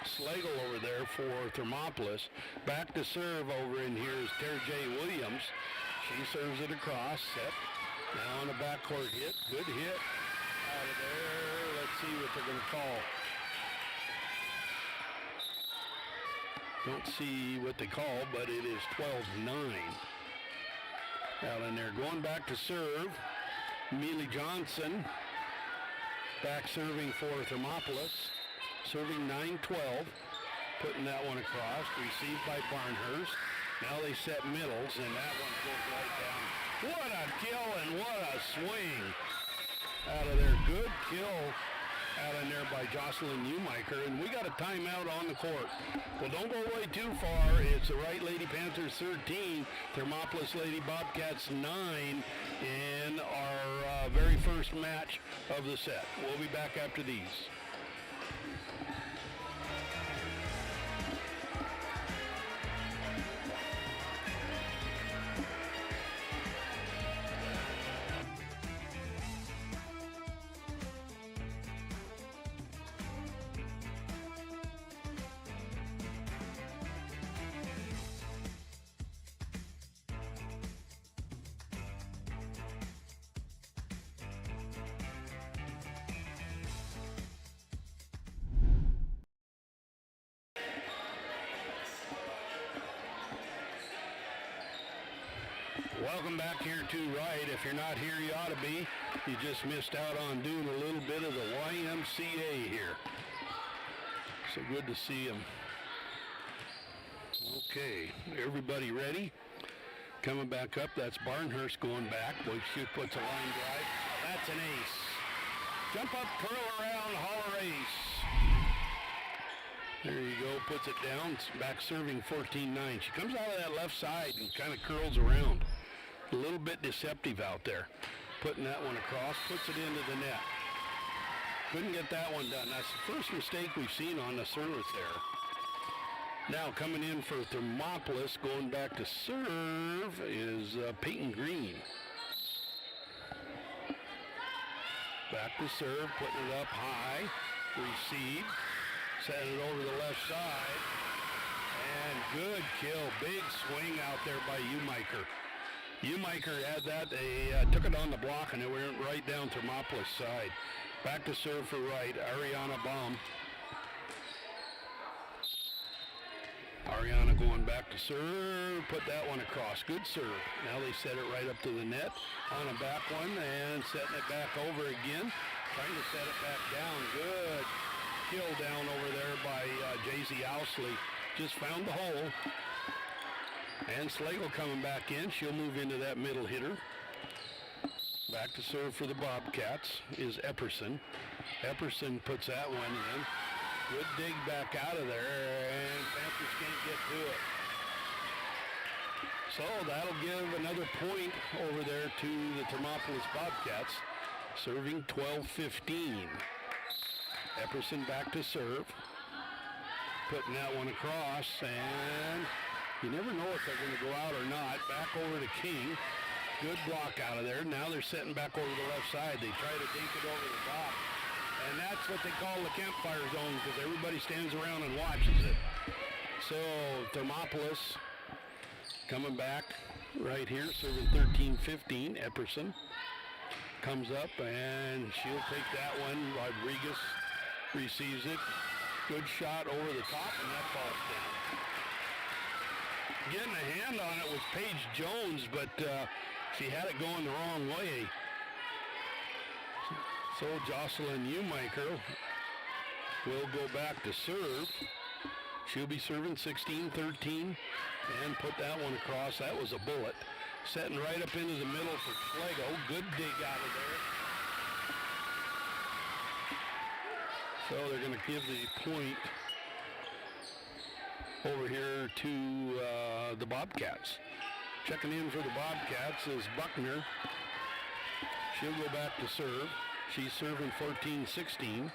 Slagle, over there for Thermopolis. Back to serve over in here is Tara J. Williams. She serves it across, set. Now on a backcourt hit. Good hit out of there. Let's see what they're going to call. Don't see what they call, but it is 12-9 out in there. Going back to serve, Mealy Johnson back serving for Thermopolis, serving 9-12, putting that one across, received by Barnhurst. Now they set middles, and that one goes right down. What a kill and what a swing out of there. Good kill out in there by Jocelyn Newmiker, and we got a timeout on the court. Well, don't go away too far. It's the Wright Lady Panthers 13, Thermopolis Lady Bobcats 9 in our very first match of the set. We'll be back after these. Welcome back here to Wright. If you're not here, you ought to be. You just missed out on doing a little bit of the YMCA here. So good to see them. Okay, everybody ready? Coming back up, that's Barnhurst going back. Boy, she puts a line drive. That's an ace. Jump up, curl around, holler ace. There you go, puts it down. It's back serving 14-9. She comes out of that left side and kind of curls around. A little bit deceptive out there. Putting that one across, puts it into the net. Couldn't get that one done. That's the first mistake we've seen on the service there. Now coming in for Thermopolis, going back to serve, is Peyton Green. Back to serve, putting it up high. Receive. Setting it over the left side. And good kill. Big swing out there by Newmiker. Newmiker had that. They took it on the block, and it went right down Thermopolis' side. Back to serve for Wright. Ariana Baum. Ariana going back to serve. Put that one across. Good serve. Now they set it right up to the net on a back one, and setting it back over again. Trying to set it back down. Good kill down over there by Jay-Z Owsley. Just found the hole. And Slagle coming back in. She'll move into that middle hitter. Back to serve for the Bobcats is Epperson. Epperson puts that one in. Good dig back out of there, and Panthers can't get to it. So that'll give another point over there to the Thermopolis Bobcats, serving 12-15. Epperson back to serve. Putting that one across, and you never know if they're going to go out or not. Back over to King. Good block out of there. Now they're setting back over the left side. They try to dink it over the top. And that's what they call the campfire zone, because everybody stands around and watches it. So Thermopolis coming back right here, serving 13-15. Epperson comes up, and she'll take that one. Rodriguez receives it. Good shot over the top, and that falls down. Getting a hand on it was Paige Jones, but she had it going the wrong way. So Jocelyn Eumaker will go back to serve. She'll be serving 16-13 and put that one across. That was a bullet. Setting right up into the middle for Schlegel. Good dig out of there. So they're going to give the point over here to the Bobcats. Checking in for the Bobcats is Buckner. She'll go back to serve. She's serving 14-16.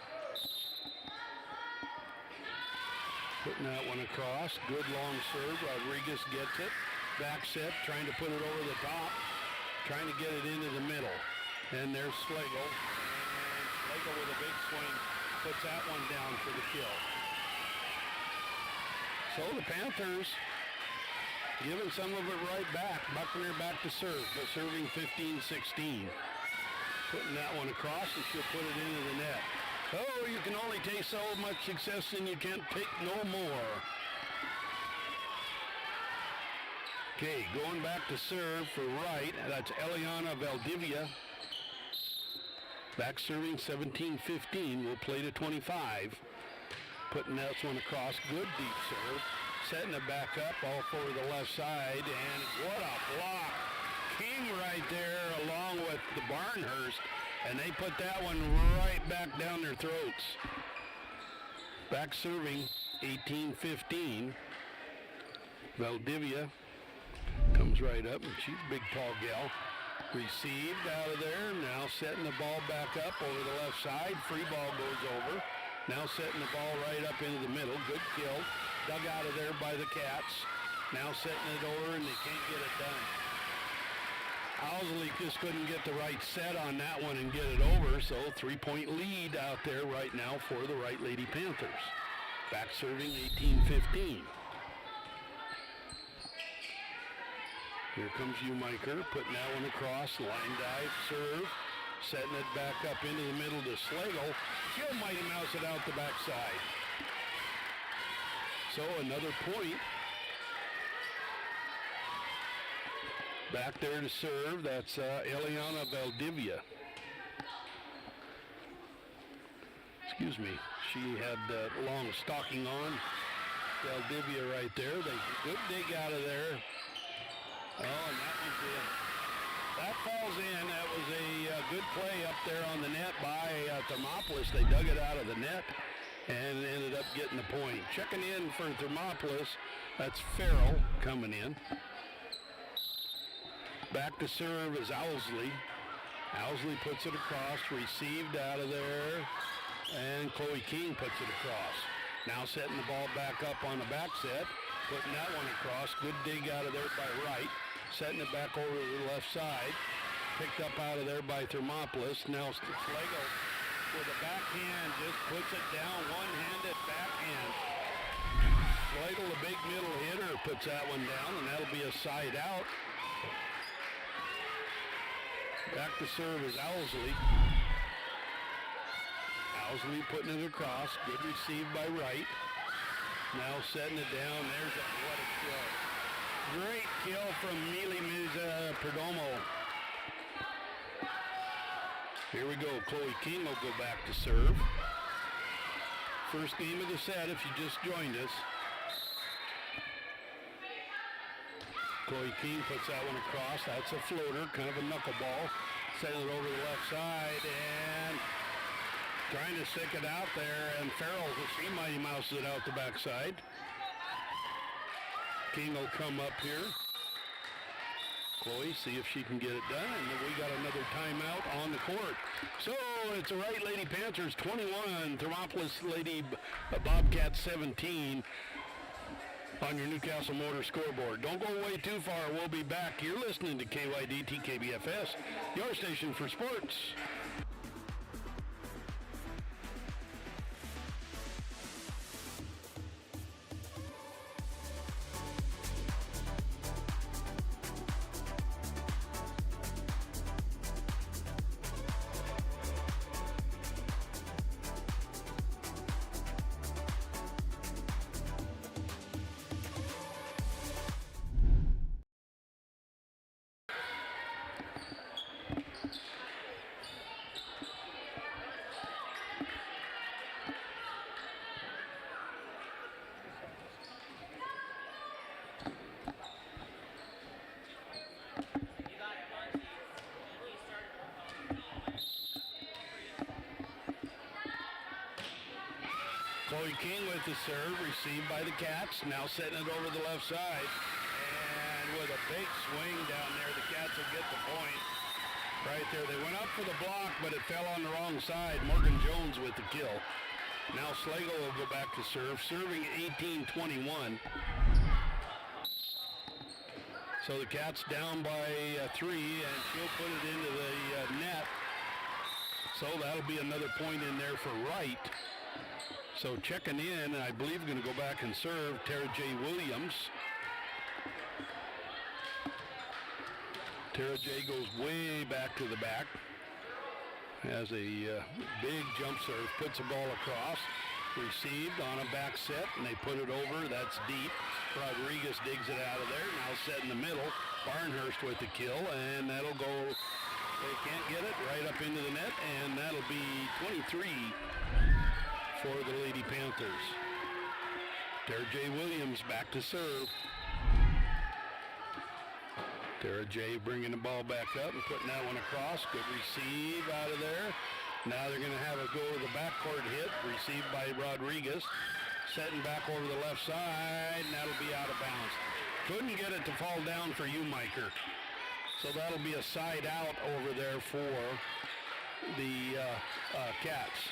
Putting that one across. Good long serve. Rodriguez gets it. Back set, trying to put it over the top. Trying to get it into the middle. And there's Schlegel. And Schlegel with a big swing puts that one down for the kill. So the Panthers giving some of it right back. Buckner back to serve, but serving 15-16. Putting that one across, and she'll put it into the net. Oh, you can only take so much success and you can't take no more. Okay, going back to serve for Wright. That's Eliana Valdivia. Back serving 17-15. We'll play to 25. Putting that one across. Good deep serve. Setting it back up all for the left side. And what a block. King right there along with the Barnhurst. And they put that one right back down their throats. Back serving 18-15. Valdivia comes right up, and she's a big, tall gal. Received out of there. Now setting the ball back up over the left side. Free ball goes over. Now setting the ball right up into the middle. Good kill. Dug out of there by the Cats. Now setting it over, and they can't get it done. Owsley just couldn't get the right set on that one and get it over, so 3-point lead out there right now for the Wright Lady Panthers. Back serving 18-15. Here comes Eumaker, putting that one across, line dive, serve, setting it back up into the middle to Schlegel. She'll mighty mouse it out the backside. So another point. Back there to serve, that's Eliana Valdivia. Excuse me, she had long stocking on. Valdivia right there. Good dig out of there. Oh, and that one's in. That falls in. That was a good play up there on the net by Thermopolis. They dug it out of the net and ended up getting the point. Checking in for Thermopolis, that's Farrell coming in. Back to serve is Owsley. Owsley puts it across, received out of there, and Chloe King puts it across. Now setting the ball back up on the back set, putting that one across. Good dig out of there by Wright. Setting it back over to the left side. Picked up out of there by Thermopolis. Now Schlegel with a backhand just puts it down, one-handed backhand. Schlegel, the big middle hitter, puts that one down, and that'll be a side out. Back to serve is Owsley. Owsley putting it across. Good receive by Wright. Now setting it down. There's what a kill. Great kill from Mealy Perdomo. Here we go. Chloe King will go back to serve. First game of the set if you just joined us. Chloe King puts that one across. That's a floater, kind of a knuckleball. Sends it over the left side and trying to stick it out there. And Farrell, she mighty mouses it out the backside. King will come up here. Chloe, see if she can get it done. And then we got another timeout on the court. So it's the Wright Lady Panthers 21, Thermopolis Lady Bobcats 17. On your Newcastle Motor scoreboard. Don't go away too far. We'll be back. You're listening to KYDT KBFS, your station for sports. King with the serve, received by the Cats. Now setting it over the left side. And with a big swing down there, the Cats will get the point. Right there. They went up for the block, but it fell on the wrong side. Morgan Jones with the kill. Now Slagle will go back to serve, serving 18-21. So the Cats down by 3, and she'll put it into the net. So that'll be another point in there for Wright. So checking in, I believe going to go back and serve Tara J. Williams. Tara J. goes way back to the back. Has a big jump serve, puts the ball across. Received on a back set, and they put it over. That's deep. Rodriguez digs it out of there. Now set in the middle. Barnhurst with the kill, and that'll go. They can't get it right up into the net, and that'll be 23 for the Lady Panthers. Tara J. Williams back to serve. Tara J. bringing the ball back up and putting that one across. Good receive out of there. Now they're going to have a go to the backcourt hit, received by Rodriguez. Setting back over the left side, and that'll be out of bounds. Couldn't get it to fall down for Umiker. So that'll be a side out over there for the Cats.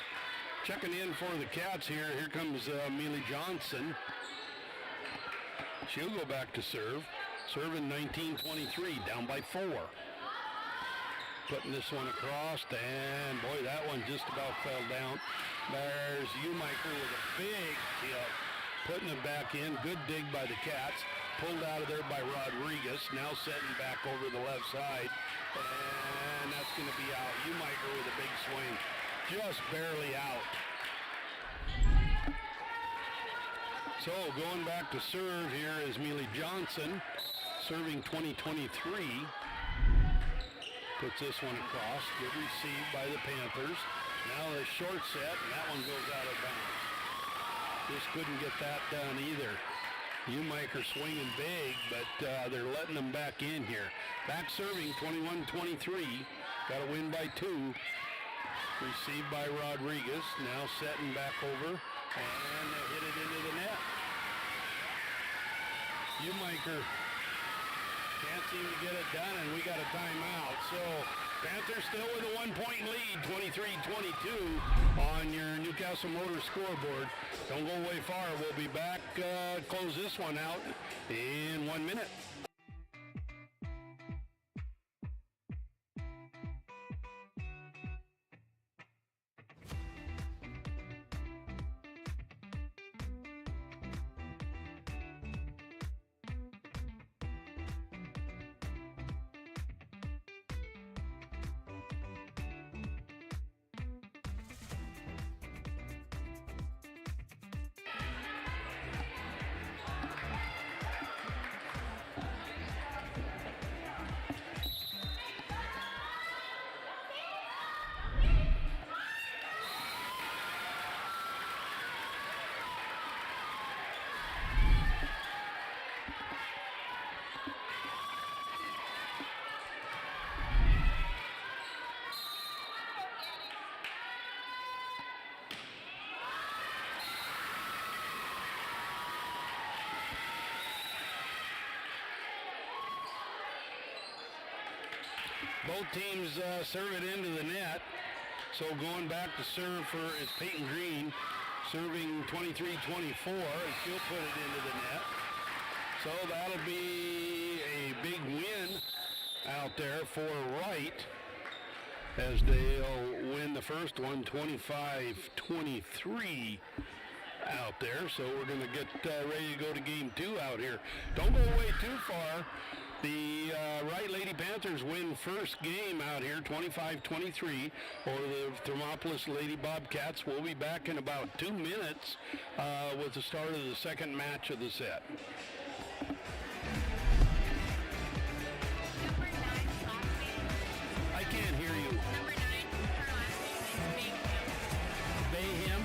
Checking in for the Cats here. Here comes Mealy Johnson. She'll go back to serve. Serving 19-23, down by 4. Putting this one across, and boy, that one just about fell down. There's Umiker with a big kill, putting it back in. Good dig by the Cats. Pulled out of there by Rodriguez. Now setting back over the left side, and that's going to be out. Umiker with a big swing, just barely out. So going back to serve here is Mealy Johnson, serving 20-23. Puts this one across. Good receive by the Panthers. Now a short set, and that one goes out of bounds. Just couldn't get that done either. Umiker swinging big, but they're letting them back in here. Back serving 21-23. Got to win by 2. Received by Rodriguez. Now setting back over, and they hit it into the net. Umiker can't seem to get it done, and we got a timeout. So Panthers still with a 1-point lead, 23-22 on your Newcastle Motors scoreboard. Don't go away far. We'll be back, close this one out in 1 minute. Both teams serve it into the net. So going back to serve for is Peyton Green, serving 23-24, and she'll put it into the net. So that'll be a big win out there for Wright as they'll win the first one 25-23 out there. So we're going to get ready to go to game 2 out here. Don't go away too far. The Wright Lady Panthers win first game out here, 25-23, over the Thermopolis Lady Bobcats. We'll be back in about 2 minutes with the start of the second match of the set. I can't hear you. Number 9, her last name is Bayham.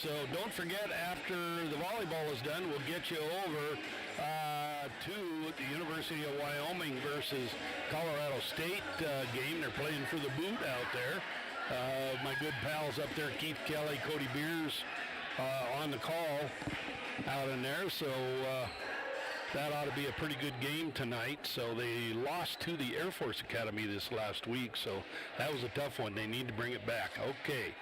So don't forget, after the volleyball is done, we'll get you over to the University of Wyoming versus Colorado State game. They're playing for the boot out there. My good pals up there, Keith Kelly, Cody Beers, on the call out in there. So that ought to be a pretty good game tonight. So they lost to the Air Force Academy this last week. So that was a tough one. They need to bring it back. Okay.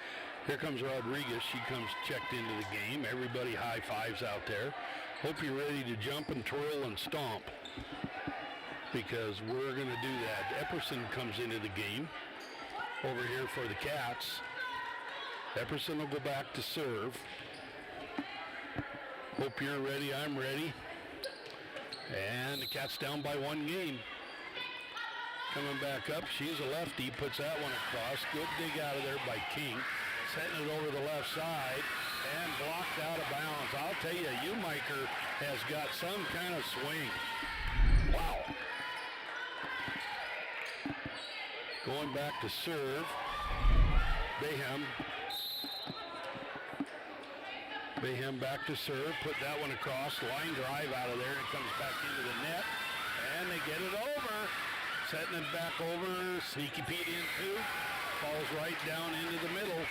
Here comes Rodriguez. She comes checked into the game. Everybody high fives out there. Hope you're ready to jump and twirl and stomp, because we're going to do that. Epperson comes into the game over here for the Cats. Epperson will go back to serve. Hope you're ready. I'm ready. And the Cats down by 1 game. Coming back up. She's a lefty. Puts that one across. Good dig out of there by King. Setting it over the left side and blocked out of bounds. I'll tell you, Umiker has got some kind of swing. Wow. Going back to serve. Bayham back to serve. Put that one across. Line drive out of there. It comes back into the net. And they get it over. Setting it back over. Sneaky Pete in too. Falls right down into the middle.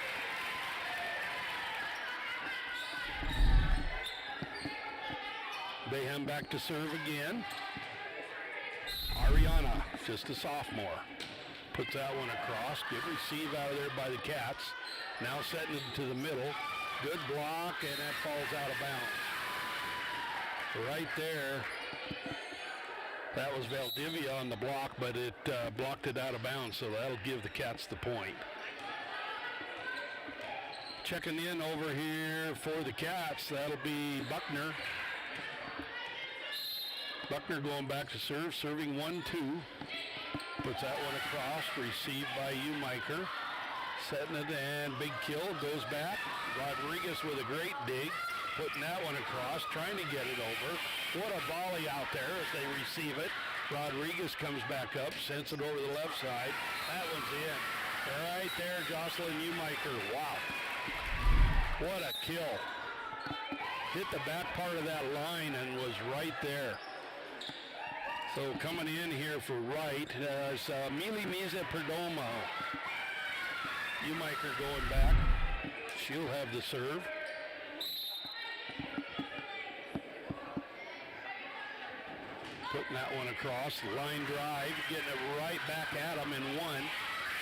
Bayham back to serve again. Ariana, just a sophomore, puts that one across. Good receive out of there by the Cats. Now setting it to the middle. Good block, and that falls out of bounds. Right there. That was Valdivia on the block, but it blocked it out of bounds, so that'll give the Cats the point. Checking in over here for the Cats, that'll be Buckner. Buckner going back to serve, serving 1-2. Puts that one across, received by Umiker. Setting it, and big kill, goes back. Rodriguez with a great dig, putting that one across, trying to get it over. What a volley out there as they receive it. Rodriguez comes back up, sends it over the left side. That one's in. Right there, Jocelyn Umiker. Wow. What a kill. Hit the back part of that line and was right there. So coming in here for Wright is Mili Miza Perdomo. Umiker going back. She'll have the serve. Putting that one across. Line drive. Getting it right back at him in one.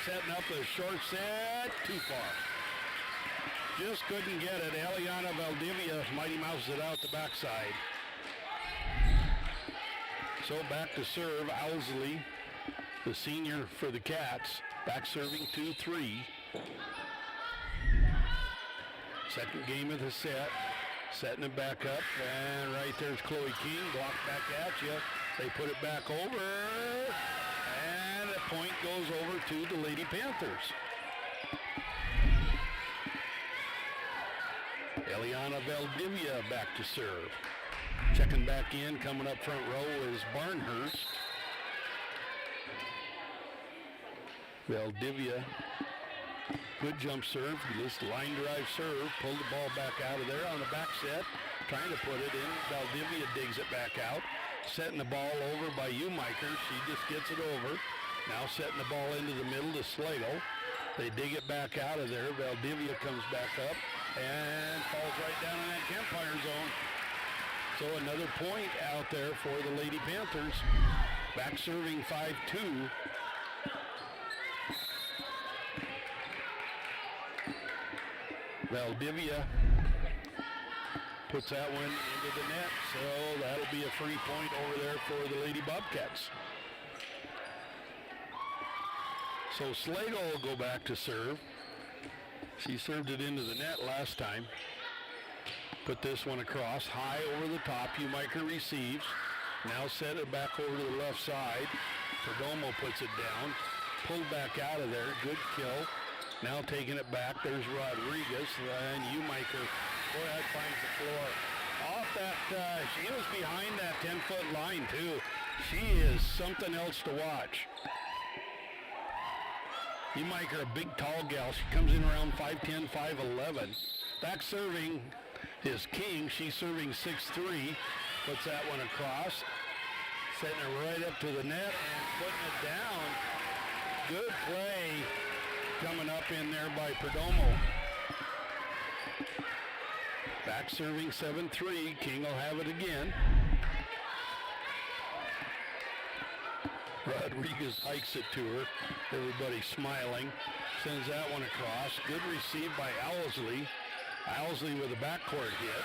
Setting up a short set. Too far. Just couldn't get it. Eliana Valdivia Mighty Mouses it out the backside. So back to serve, Owsley, the senior for the Cats, back serving 2-3. Second game of the set, setting it back up, and right there's Chloe King, blocked back at you. They put it back over, and the point goes over to the Lady Panthers. Eliana Valdivia back to serve. Checking back in, coming up front row is Barnhurst. Valdivia, good jump serve, this line drive serve, pulled the ball back out of there on the back set, trying to put it in. Valdivia digs it back out, setting the ball over by Umiker. She just gets it over. Now setting the ball into the middle to Slagle. They dig it back out of there. Valdivia comes back up and falls right down in that campfire zone. So another point out there for the Lady Panthers. Back serving 5-2. Valdivia puts that one into the net, so that'll be a free point over there for the Lady Bobcats. So Slagle will go back to serve. She served it into the net last time. Put this one across, high over the top. Umiker receives. Now set it back over to the left side. Perdomo puts it down. Pulled back out of there. Good kill. Now taking it back. There's Rodriguez. And Umiker, boy, that finds the floor. Off that, she was behind that 10-foot line, too. She is something else to watch. Umiker, a big, tall gal. She comes in around 5'10", 5'11". Back serving is King. She's serving 6-3. Puts that one across. Setting it right up to the net and putting it down. Good play coming up in there by Perdomo. Back serving 7-3. King will have it again. Rodriguez hikes it to her. Everybody smiling. Sends that one across. Good receive by Owsley. Owsley with a backcourt hit.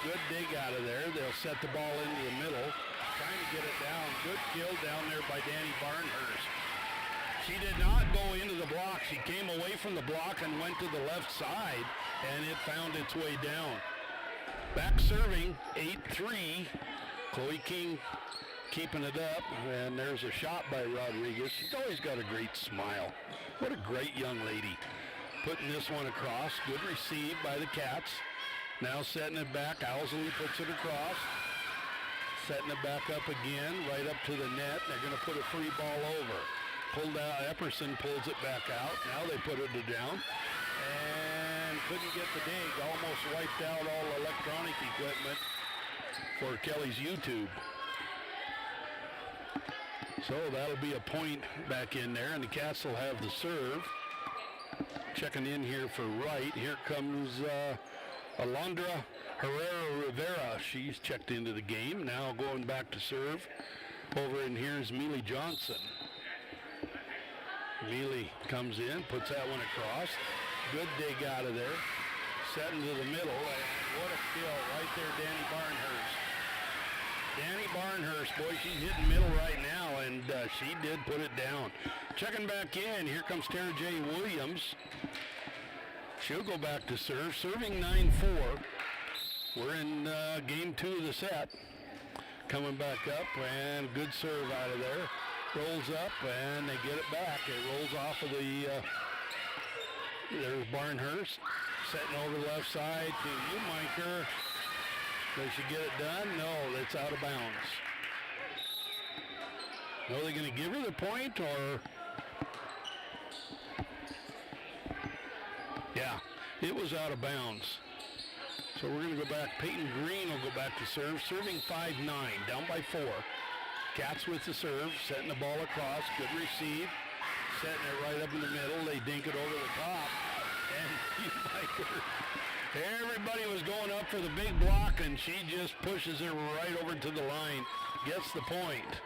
Good dig out of there. They'll set the ball into the middle. Trying to get it down. Good kill down there by Danny Barnhurst. She did not go into the block. She came away from the block and went to the left side, and it found its way down. Back serving, 8-3. Chloe King keeping it up, and there's a shot by Rodriguez. She's always got a great smile. What a great young lady. Putting this one across. Good receive by the Cats. Now setting it back. Owsley puts it across. Setting it back up again, right up to the net. They're going to put a free ball over. Pulled out. Epperson pulls it back out. Now they put it down. And couldn't get the dig. Almost wiped out all electronic equipment for Kelly's YouTube. So that'll be a point back in there, and the Cats will have the serve. Checking in here for Wright. Here comes Alondra Herrera-Rivera. She's checked into the game. Now going back to serve. Over in here is Mealy Johnson. Mealy comes in, puts that one across. Good dig out of there. Setting to the middle. And what a kill right there, Danny Barnhurst. Danny Barnhurst, boy, she's hitting middle right now, and she did put it down. Checking back in, here comes Tara J. Williams. She'll go back to serve, serving 9-4. We're in game 2 of the set. Coming back up, and good serve out of there. Rolls up, and they get it back. It rolls off of the, there's Barnhurst. Setting over the left side to Umiker. They should get it done. No, it's out of bounds. Are they going to give her the point, or? Yeah, it was out of bounds. So we're going to go back. Peyton Green will go back to serve. Serving 5-9, down by 4. Cats with the serve, setting the ball across. Good receive. Setting it right up in the middle. They dink it over the top. And Umiker. Everybody was going up for the big block, and she just pushes it right over to the line. Gets the point.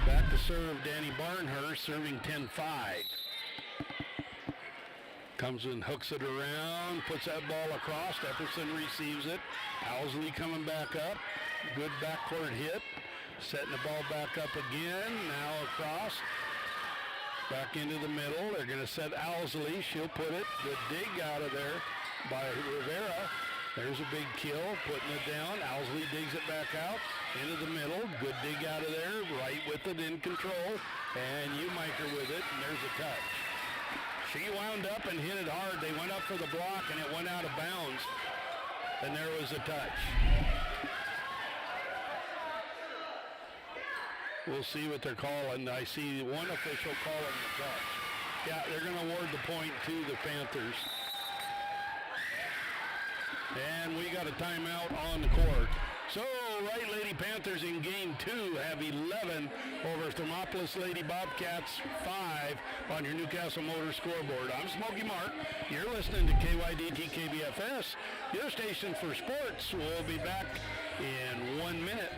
Back to serve Danny Barnhurst, serving 10-5. Comes and hooks it around, puts that ball across. Epperson receives it. Owsley coming back up. Good backcourt hit. Setting the ball back up again. Now across. Back into the middle. They're going to set Owsley. She'll put it. Good dig out of there by Rivera. There's a big kill, putting it down. Owsley digs it back out into the middle. Good dig out of there. Right with it in control. And Umiker with it, and there's a touch. She wound up and hit it hard. They went up for the block, and it went out of bounds. And there was a touch. We'll see what they're calling. I see one official calling the touch. Yeah, they're going to award the point to the Panthers. And we got a timeout on the court. So, Wright Lady Panthers in game 2 have 11 over Thermopolis Lady Bobcats 5 on your Newcastle Motor scoreboard. I'm Smokey Mark. You're listening to KYDT KBFS, your station for sports. We'll be back in 1 minute.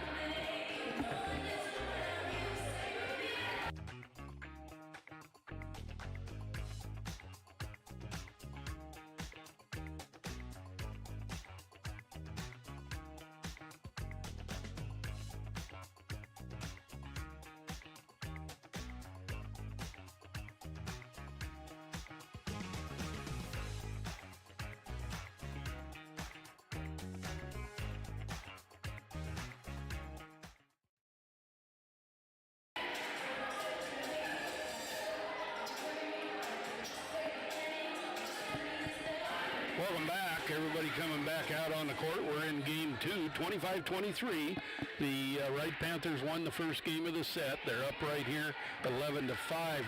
Welcome back. Everybody coming back out on the court. We're in game 2, 25-23. The Wright Panthers won the first game of the set. They're up right here, 11-5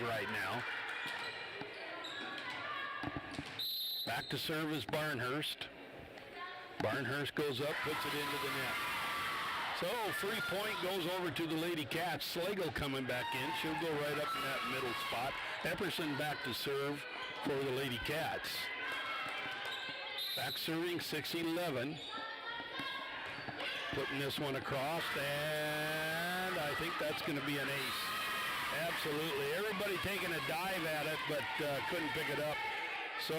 right now. Back to serve is Barnhurst. Barnhurst goes up, puts it into the net. So, free point goes over to the Lady Cats. Slagle coming back in. She'll go right up in that middle spot. Epperson back to serve for the Lady Cats. Back serving 6-11. Putting this one across, and I think that's going to be an ace. Absolutely. Everybody taking a dive at it, but couldn't pick it up. So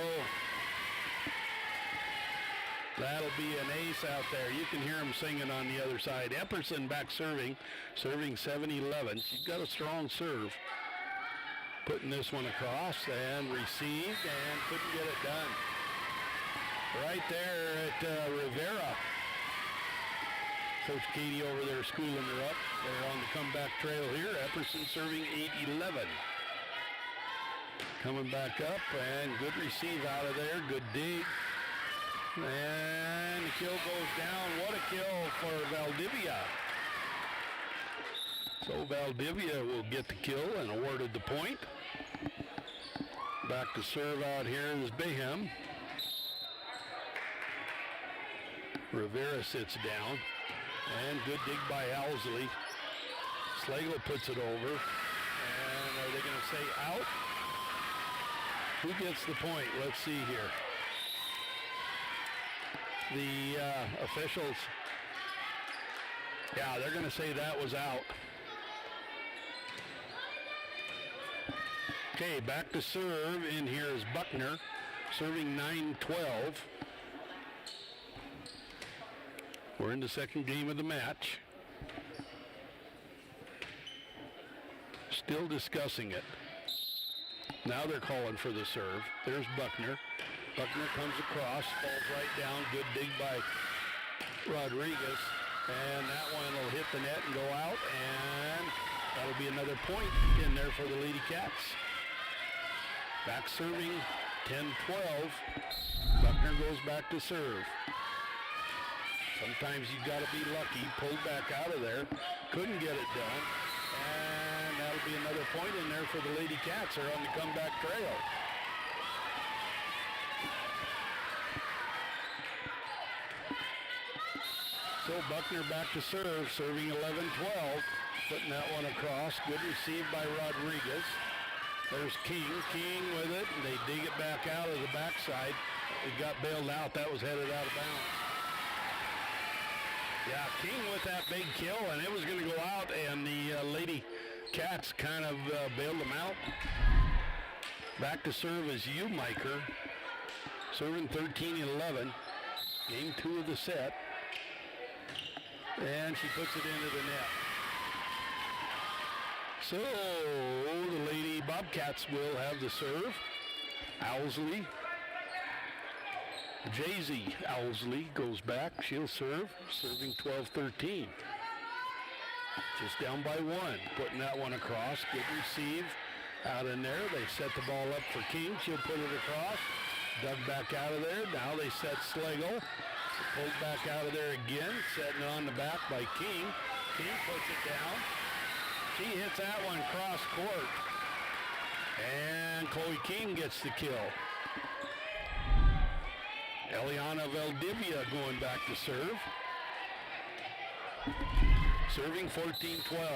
that'll be an ace out there. You can hear them singing on the other side. Epperson back serving 7-11. She's got a strong serve. Putting this one across and received and couldn't get it done. Right there at Rivera. Coach Katie over there schooling her up. They're on the comeback trail here. Epperson serving 8-11. Coming back up and good receive out of there. Good dig. And the kill goes down. What a kill for Valdivia. So Valdivia will get the kill and awarded the point. Back to serve out here is Bayham. Rivera sits down. And good dig by Owsley. Slagle puts it over. And are they going to say out? Who gets the point? Let's see here. The officials, yeah, they're going to say that was out. Okay, back to serve. In here is Buckner, serving 9-12. We're in the second game of the match. Still discussing it. Now they're calling for the serve. There's Buckner. Buckner comes across, falls right down. Good dig by Rodriguez. And that one will hit the net and go out. And that'll be another point in there for the Lady Cats. Back serving 10-12. Buckner goes back to serve. Sometimes you've got to be lucky. Pulled back out of there. Couldn't get it done. And that'll be another point in there for the Lady Cats. They're on the comeback trail. So Buckner back to serve, serving 11-12. Putting that one across. Good receive by Rodriguez. There's King. King with it. And they dig it back out of the backside. It got bailed out. That was headed out of bounds. Yeah, King with that big kill, and it was going to go out, and the Lady Cats kind of bailed them out. Back to serve is Umiker, serving 13-11. Game 2 of the set. And she puts it into the net. So the Lady Bobcats will have the serve. Owsley. Jay-Z Owsley goes back. She'll serve, serving 12-13. Just down by one. Putting that one across. Good receive out in there. They set the ball up for King. She'll put it across. Dug back out of there. Now they set Slagle. Pulled back out of there again. Setting on the back by King. King puts it down. She hits that one cross court. And Chloe King gets the kill. Eliana Valdivia going back to serve. Serving 14-12.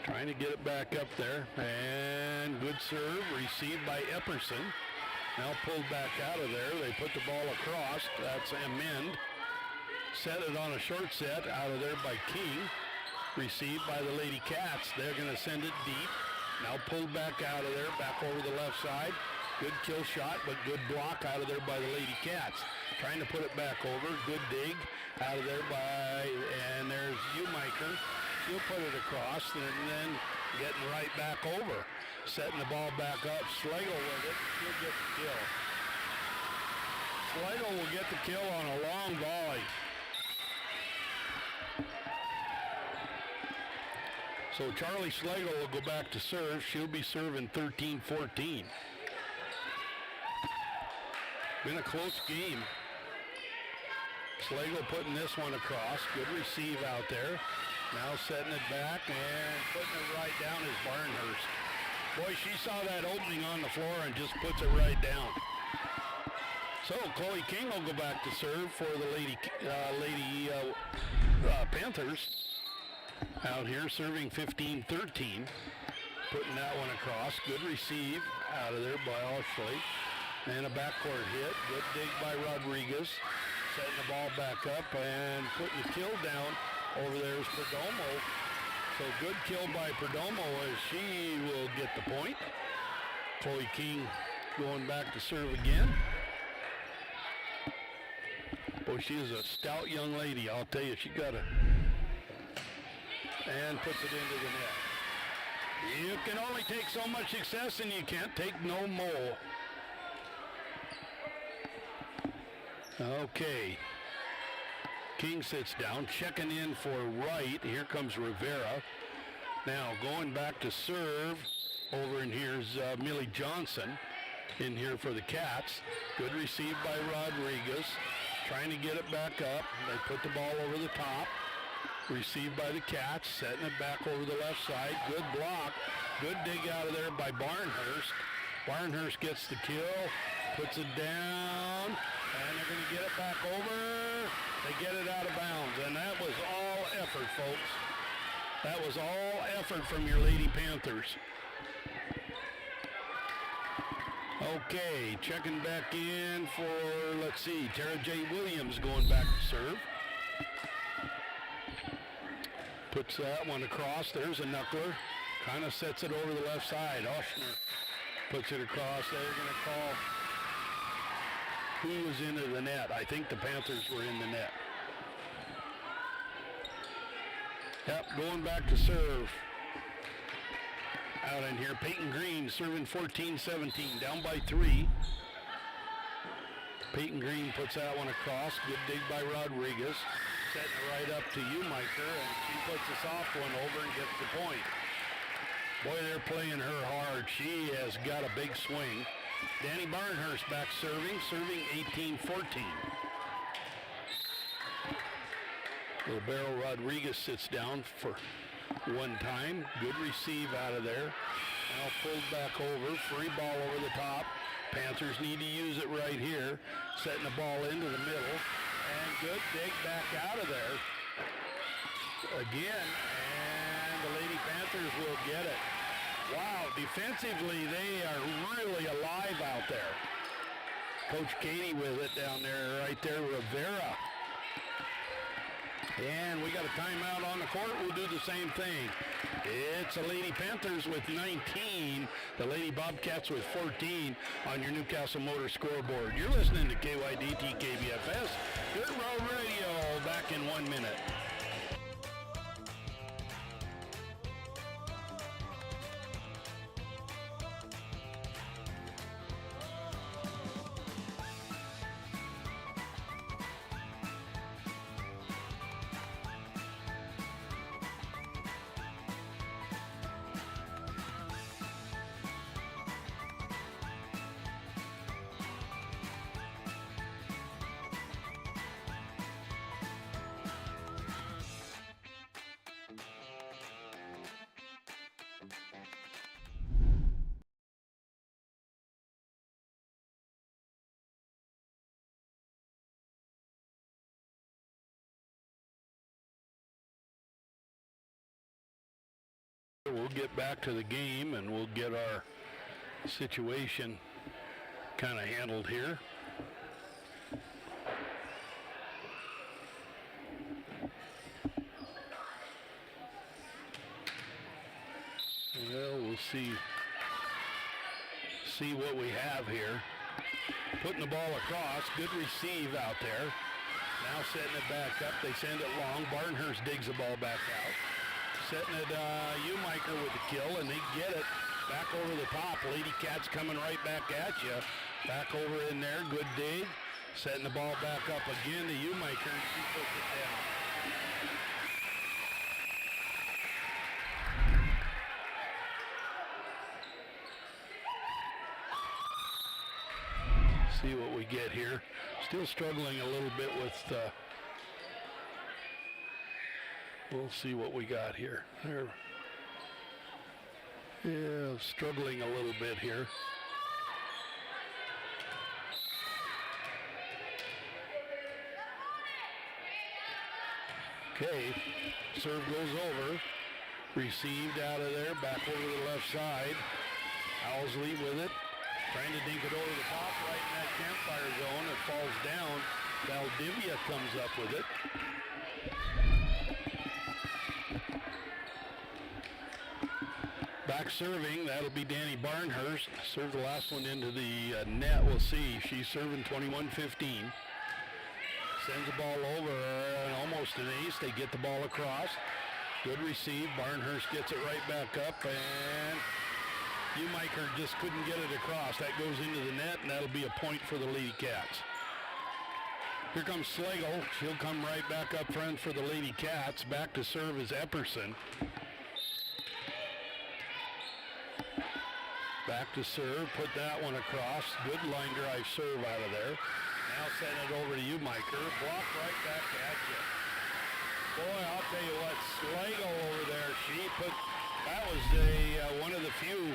Trying to get it back up there. And good serve received by Epperson. Now pulled back out of there. They put the ball across. That's Amend. Set it on a short set out of there by King. Received by the Lady Cats. They're going to send it deep. Now pulled back out of there. Back over the left side. Good kill shot, but good block out of there by the Lady Cats. Trying to put it back over. Good dig out of there by, and there's Umiker. She'll put it across and then getting right back over. Setting the ball back up. Slagle with it. She'll get the kill. Slagle will get the kill on a long volley. So Charlie Slagle will go back to serve. She'll be serving 13-14. Been a close game. Slagle putting this one across. Good receive out there. Now setting it back and putting it right down is Barnhurst. Boy, she saw that opening on the floor and just puts it right down. So Chloe King will go back to serve for the Lady Panthers. Out here serving 15-13. Putting that one across. Good receive out of there by Ashley. And a backcourt hit. Good dig by Rodriguez. Setting the ball back up and putting the kill down. Over there is Perdomo. So good kill by Perdomo as she will get the point. Chloe King going back to serve again. Boy, she is a stout young lady, I'll tell you. She got a... And puts it into the net. You can only take so much success and you can't take no more. Okay. King sits down, checking in for Wright. Here comes Rivera. Now going back to serve. Over in here's Millie Johnson in here for the Cats. Good receive by Rodriguez. Trying to get it back up. They put the ball over the top. Received by the Cats. Setting it back over the left side. Good block. Good dig out of there by Barnhurst. Barnhurst gets the kill. Puts it down. And they're going to get it back over. They get it out of bounds. And that was all effort, folks. That was all effort from your Lady Panthers. Okay, checking back in for, let's see, Tara J. Williams going back to serve. Puts that one across. There's a knuckler. Kind of sets it over the left side. Oshner puts it across. They're going to call who was into the net. I think the Panthers were in the net. Yep, going back to serve. Out in here, Peyton Green serving 14-17, down by 3. Peyton Green puts that one across. Good dig by Rodriguez. Setting it right up to Umiker, and she puts the soft one over and gets the point. Boy, they're playing her hard. She has got a big swing. Danny Barnhurst back serving 18-14. Libero Rodriguez sits down for one time. Good receive out of there. Now pulled back over. Free ball over the top. Panthers need to use it right here. Setting the ball into the middle. And good dig back out of there. Again. And the Lady Panthers will get it. Wow, defensively they are really alive out there. Coach Katie with it down there, right there, Rivera. And we got a timeout on the court. We'll do the same thing. It's the Lady Panthers with 19, the Lady Bobcats with 14 on your Newcastle Motor scoreboard. You're listening to KYDT KBFS, Dirt Road Radio, back in 1 minute. We'll get back to the game and we'll get our situation kind of handled here. Well, we'll see what we have here. Putting the ball across, good receive out there. Now setting it back up, they send it long. Barnhurst digs the ball back out. Setting it, Umiker with the kill, and they get it back over the top. Lady Cats coming right back at you. Back over in there, good dig. Setting the ball back up again to Umiker, and she puts it down. See what we get here. Still struggling a little bit with we'll see what we got here. There. Yeah, struggling a little bit here. Okay, serve goes over. Received out of there, back over to the left side. Owsley with it, trying to dink it over the top, right in that campfire zone. It falls down. Valdivia comes up with it. Back serving, that'll be Danny Barnhurst. Served the last one into the net. We'll see. She's serving 21-15. Sends the ball over, and almost an ace. They get the ball across. Good receive. Barnhurst gets it right back up, and Umiker just couldn't get it across. That goes into the net, and that'll be a point for the Lady Cats. Here comes Slagle. She'll come right back up front for the Lady Cats. Back to serve is Epperson. Back to serve, put that one across. Good line drive serve out of there. Now send it over to Umiker. Block right back at you. Boy, I'll tell you what, Slagle over there, that was one of the few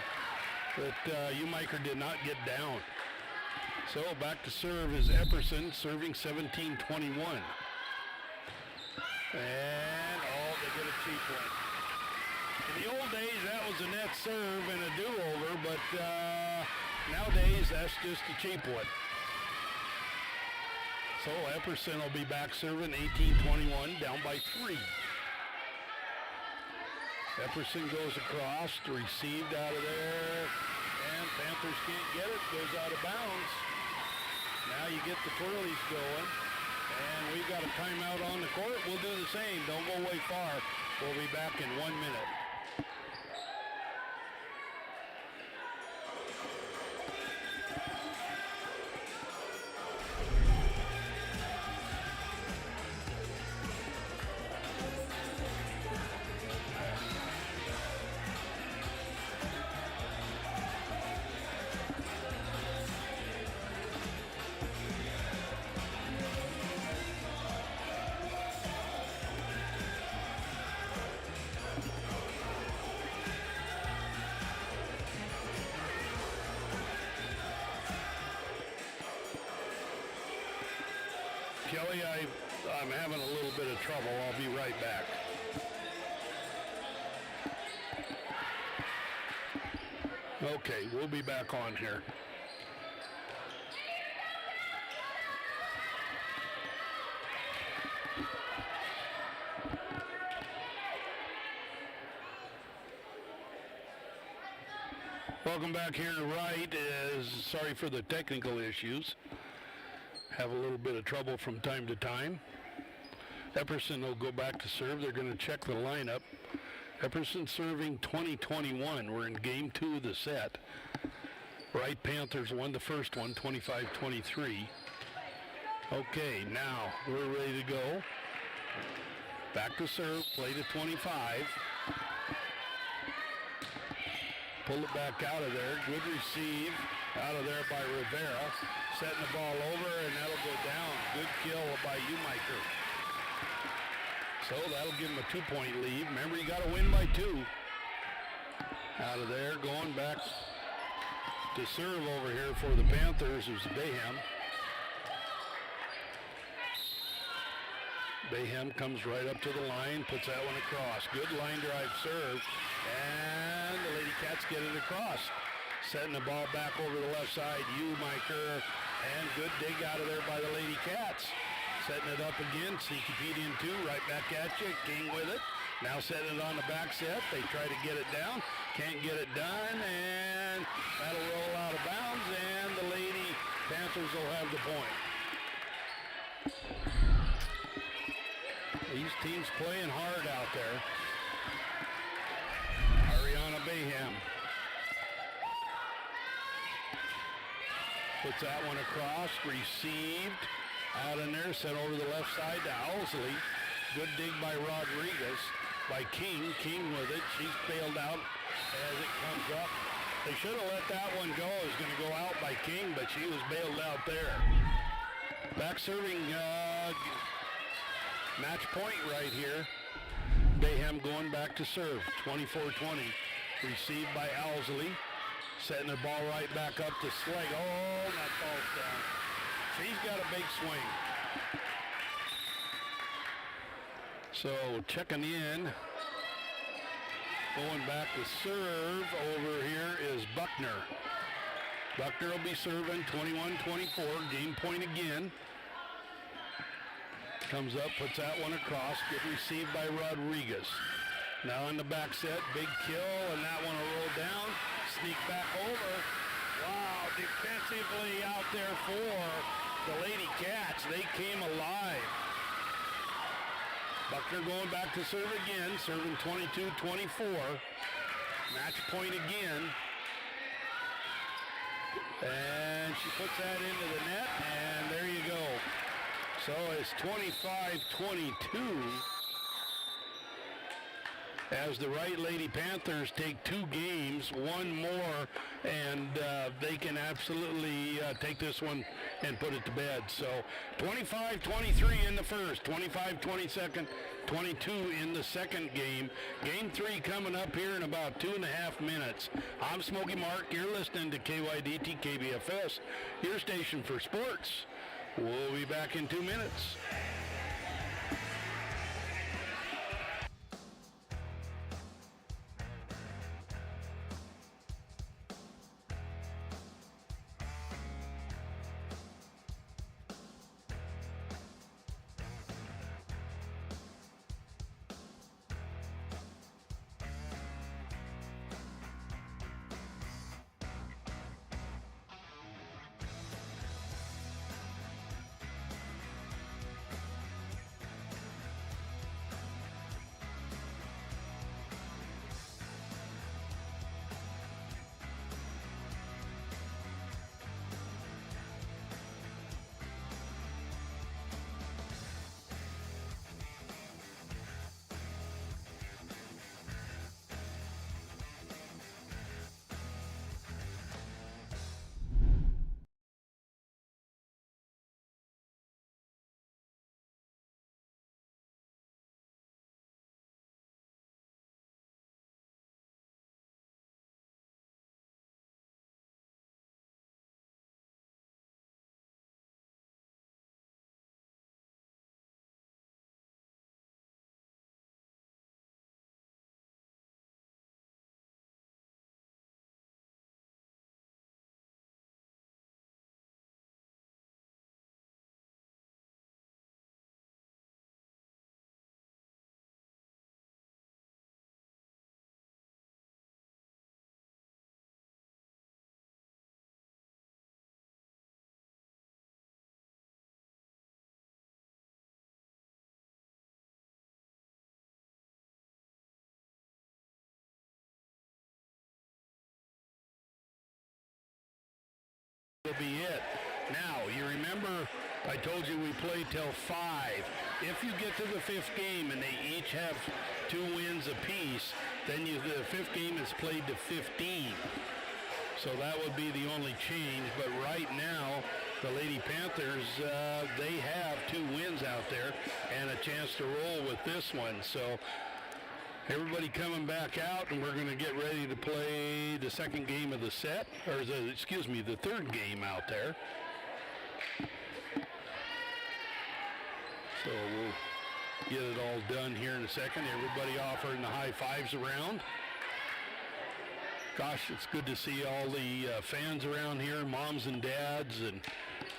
that Umiker did not get down. So back to serve is Epperson, serving 17-21. And, they get a cheap one. In the old days, that was a net serve and a do-over, but nowadays, that's just a cheap one. So Epperson will be back serving 18-21, down by 3. Epperson goes across, received out of there, and Panthers can't get it, goes out of bounds. Now you get the twirlies going, and we've got a timeout on the court. We'll do the same. Don't go way far. We'll be back in 1 minute. Kelly, I'm having a little bit of trouble. I'll be right back. Okay, we'll be back on here. Welcome back here to Wright. Sorry for the technical issues. Have a little bit of trouble from time to time. Epperson will go back to serve. They're going to check the lineup. Epperson serving 20-21. We're in game 2 of the set. Wright Panthers won the first one, 25-23. Okay, now we're ready to go. Back to serve, play to 25. Pull it back out of there. Good receive out of there by Rivera. Setting the ball over, and that'll go down. Good kill by Umiker. So that'll give him a 2-point lead. Remember, you got to win by 2. Out of there, going back to serve over here for the Panthers is Bayham. Bayham comes right up to the line, puts that one across. Good line drive serve, and the Lady Cats get it across. Setting the ball back over the left side, Umiker, and good dig out of there by the Lady Cats. Setting it up again, Sikipedian 2, right back at you, King with it. Now setting it on the back set, they try to get it down, can't get it done, and that'll roll out of bounds, and the Lady Panthers will have the point. These teams playing hard out there. Ariana Bayham puts that one across, received out in there, sent over the left side to Owsley. Good dig by Rodriguez, by King. King with it. She's bailed out as it comes up. They should have let that one go. It was going to go out by King, but she was bailed out there. Back serving match point right here. Bayham going back to serve, 24-20. Received by Owsley. Setting the ball right back up to Sleg. Oh, that falls down. She's got a big swing. So checking in. Going back to serve over here is Buckner. Buckner will be serving 21-24. Game point again. Comes up, puts that one across. Get received by Rodriguez. Now in the back set, big kill, and that one will roll down. Sneak back over. Wow, defensively out there for the Lady Cats. They came alive. Buckner going back to serve again, serving 22-24. Match point again. And she puts that into the net, and there you go. So it's 25-22 as the Wright Lady Panthers take 2 games, 1 more, and they can absolutely take this one and put it to bed. So 25-23 in the first, 25-22, 22 in the second game. Game 3 coming up here in about 2.5 minutes. I'm Smokey Mark. You're listening to KYDT KBFS, your station for sports. We'll be back in 2 minutes. Will be it. Now, you remember I told you we play till 5. If you get to the 5th game and they each have 2 wins apiece, then the 5th game is played to 15. So that would be the only change. But right now, the Lady Panthers, they have 2 wins out there and a chance to roll with this one. So everybody coming back out, and we're going to get ready to play the second game of the set, or the third game out there. So we'll get it all done here in a second. Everybody offering the high fives around. Gosh, it's good to see all the fans around here, moms and dads, and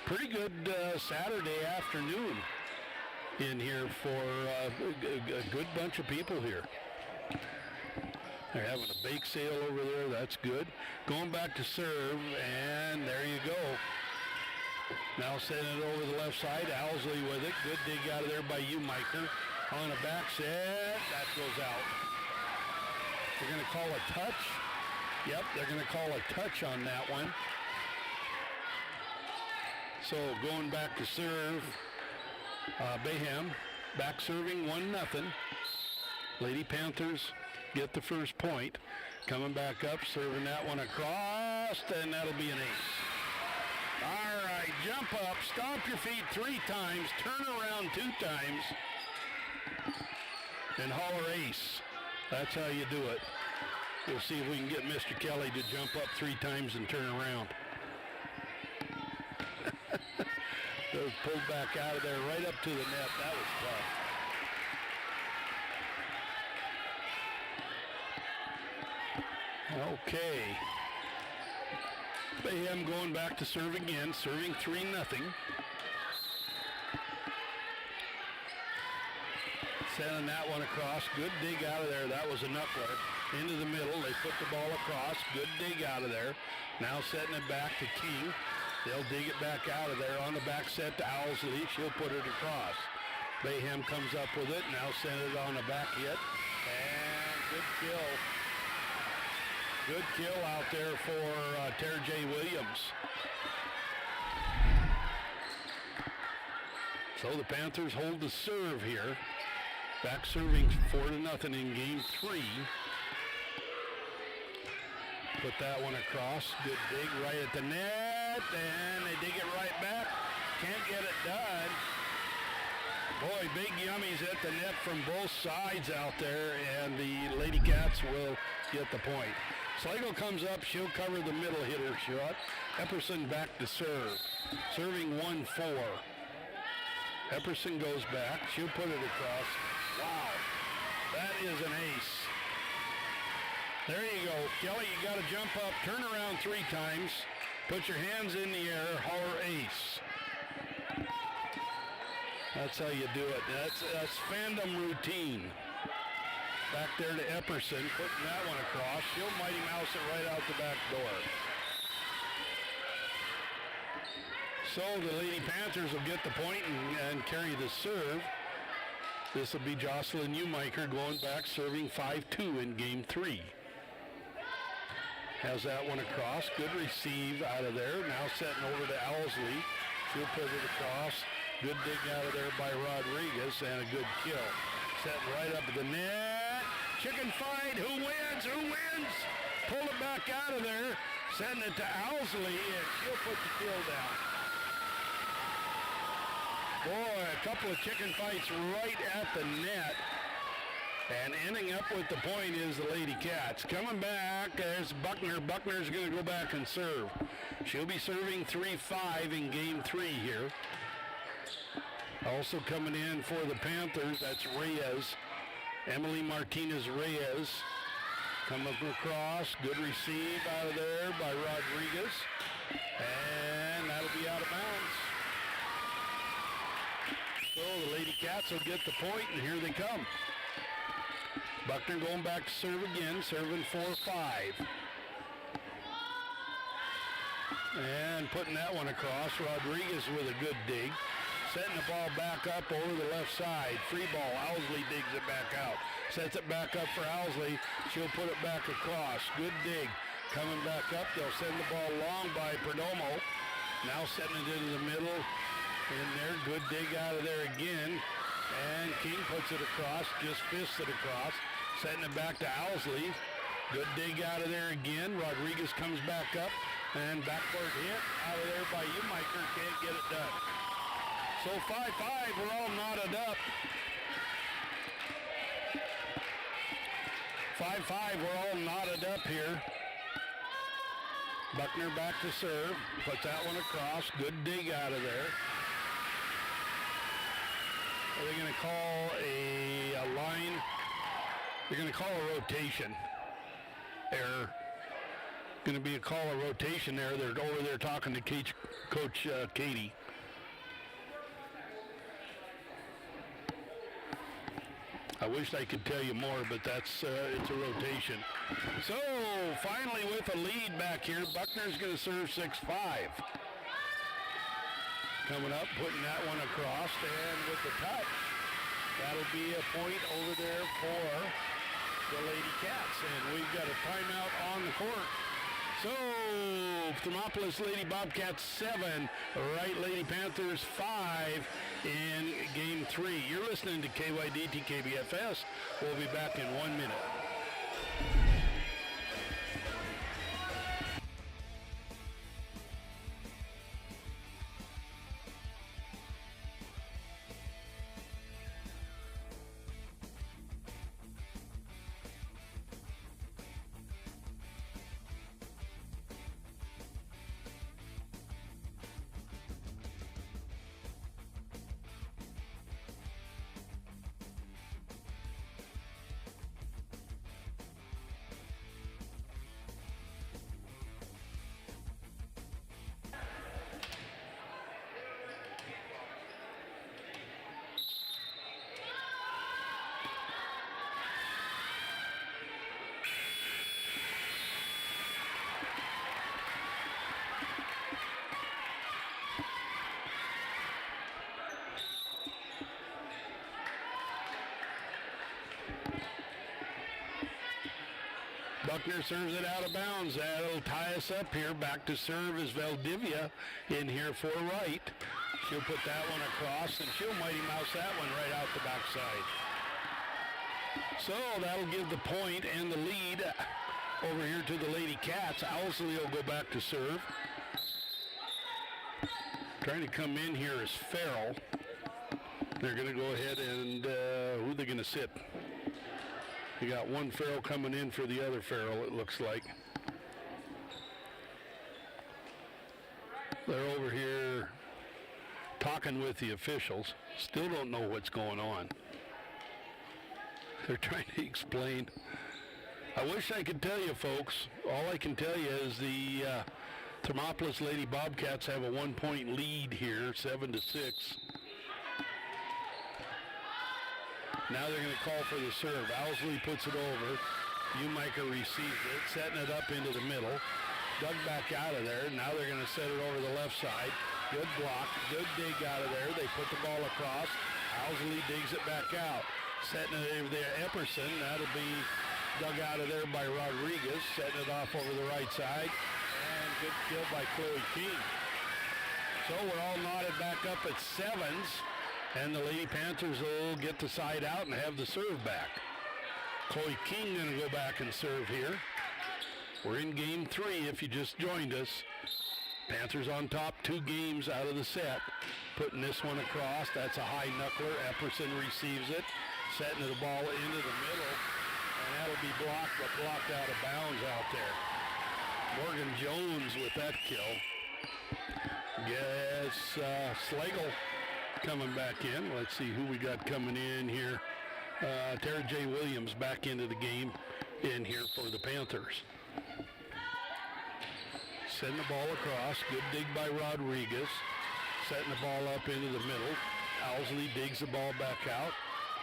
pretty good Saturday afternoon in here for a good bunch of people here. They're having a bake sale over there. That's good. Going back to serve, and there you go. Now sending it over the left side. Owsley with it. Good dig out of there by Umiker. On a back set. That goes out. They're going to call a touch. Yep, they're going to call a touch on that one. So going back to serve. Bayham back serving 1-0. Lady Panthers get the first point. Coming back up, serving that one across, and that'll be an ace. All right, jump up, stomp your feet 3 times, turn around 2 times, and holler ace. That's how you do it. We'll see if we can get Mr. Kelly to jump up 3 times and turn around. Those pulled back out of there right up to the net. That was tough. Okay. Bayham going back to serve again, serving 3-0. Sending that one across. Good dig out of there. That was a knuckler. Into the middle. They put the ball across. Good dig out of there. Now setting it back to King. They'll dig it back out of there. On the back set to Owsley. She'll put it across. Bayham comes up with it. Now send it on the back hit. And good kill. Good kill out there for Tara J. Williams. So the Panthers hold the serve here. Back serving 4-0 in game 3. Put that one across. Good dig right at the net. And they dig it right back. Can't get it done. Boy, big yummies at the net from both sides out there. And the Lady Cats will get the point. Sligo comes up. She'll cover the middle hitter shot. Epperson back to serve. Serving 1-4. Epperson goes back. She'll put it across. Wow, that is an ace. There you go. Kelly, you got to jump up, turn around 3 times, put your hands in the air, holler ace. That's how you do it. That's fandom routine. Back there to Epperson, putting that one across. She'll Mighty Mouse it right out the back door. So the Lady Panthers will get the point and carry the serve. This will be Jocelyn Newmiker going back, serving 5-2 in game 3. Has that one across. Good receive out of there. Now setting over to Owsley. She'll put it across. Good dig out of there by Rodriguez and a good kill. Setting right up at the net. Chicken fight. Who wins? Who wins? Pull it back out of there. Setting it to Owsley, and she'll put the kill down. Boy, a couple of chicken fights right at the net. And ending up with the point is the Lady Cats. Coming back, there's Buckner. Buckner's going to go back and serve. She'll be serving 3-5 in game 3 here. Also coming in for the Panthers, that's Reyes. Emily Martinez Reyes. Coming across, good receive out of there by Rodriguez. And that'll be out of bounds. So the Lady Cats will get the point, and here they come. Buckner going back to serve again, serving 4-5. And putting that one across. Rodriguez with a good dig. Setting the ball back up over the left side. Free ball. Owsley digs it back out. Sets it back up for Owsley. She'll put it back across. Good dig. Coming back up. They'll send the ball long by Perdomo. Now setting it into the middle. In there, good dig out of there again. And King puts it across, just fists it across. Setting it back to Owsley. Good dig out of there again. Rodriguez comes back up. And backward hit out of there by Newmiker. Can't get it done. So 5-5, we're all knotted up. 5-5, we're all knotted up here. Buckner back to serve. Puts that one across. Good dig out of there. Are they going to call a line? They're going to call a rotation error. Going to be a call of rotation there. They're over there talking to Coach Katie. I wish I could tell you more, but that's it's a rotation. So finally with a lead back here, Buckner's going to serve 6-5. Coming up, putting that one across, and with the touch, that'll be a point over there for the Lady Cats. And we've got a timeout on the court. So, Thermopolis Lady Bobcats 7, Wright Lady Panthers 5 in game 3. You're listening to KYDT KBFS. We'll be back in 1 minute. Buckner serves it out of bounds. That'll tie us up here. Back to serve is Valdivia in here for Wright. She'll put that one across, and she'll Mighty Mouse that one right out the backside. So that'll give the point and the lead over here to the Lady Cats. Owsley will go back to serve. Trying to come in here is Farrell. They're going to go ahead and who are they going to sit? You got one Farrell coming in for the other Farrell, it looks like. They're over here talking with the officials. Still don't know what's going on. They're trying to explain. I wish I could tell you, folks. All I can tell you is the Thermopolis Lady Bobcats have a 1-point lead here, 7-6. Now they're going to call for the serve. Owsley puts it over. Umiker receives it, setting it up into the middle. Dug back out of there. Now they're going to set it over the left side. Good block. Good dig out of there. They put the ball across. Owsley digs it back out. Setting it over there. Epperson. That'll be dug out of there by Rodriguez. Setting it off over the right side. And good kill by Chloe King. So we're all knotted back up at sevens. And the Lady Panthers will get the side out and have the serve back. Chloe King going to go back and serve here. We're in game 3 if you just joined us. Panthers on top, 2 games out of the set. Putting this one across. That's a high knuckler. Epperson receives it. Setting the ball into the middle. And that'll be blocked, but blocked out of bounds out there. Morgan Jones with that kill. Yes, Slagle coming back in. Let's see who we got coming in here. Tara J. Williams back into the game in here for the Panthers. Sending the ball across. Good dig by Rodriguez. Setting the ball up into the middle. Owsley digs the ball back out.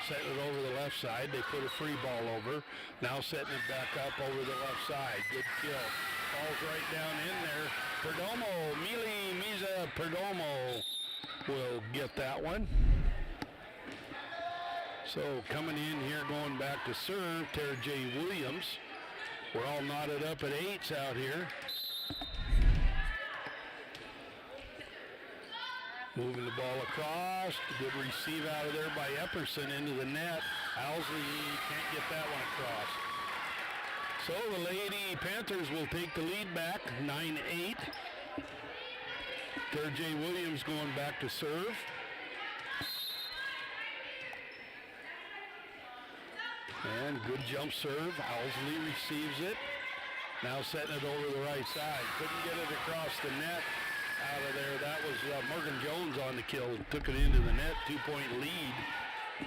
Setting it over the left side. They put a free ball over. Now setting it back up over the left side. Good kill. Ball's right down in there. Perdomo, Mili Miza Perdomo will get that one. So coming in here, going back to serve, Tara J. Williams. We're all knotted up at 8s out here. Moving the ball across. Good receive out of there by Epperson into the net. Owsley can't get that one across. So the Lady Panthers will take the lead back, 9-8. Tara J. Williams going back to serve. And good jump serve. Owsley receives it. Now setting it over the right side. Couldn't get it across the net out of there. That was Morgan Jones on the kill. Took it into the net. 2-point lead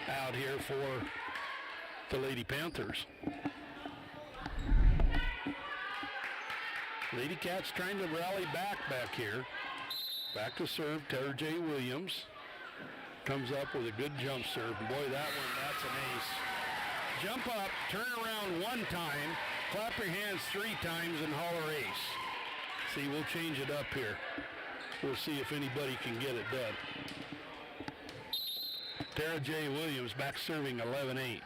out here for the Lady Panthers. Lady Cats trying to rally back here. Back to serve, Tara J. Williams. Comes up with a good jump serve. Boy, that one, that's an ace. Jump up, turn around 1 time, clap your hands 3 times, and holler ace. See, we'll change it up here. We'll see if anybody can get it done. Tara J. Williams back serving 11-8.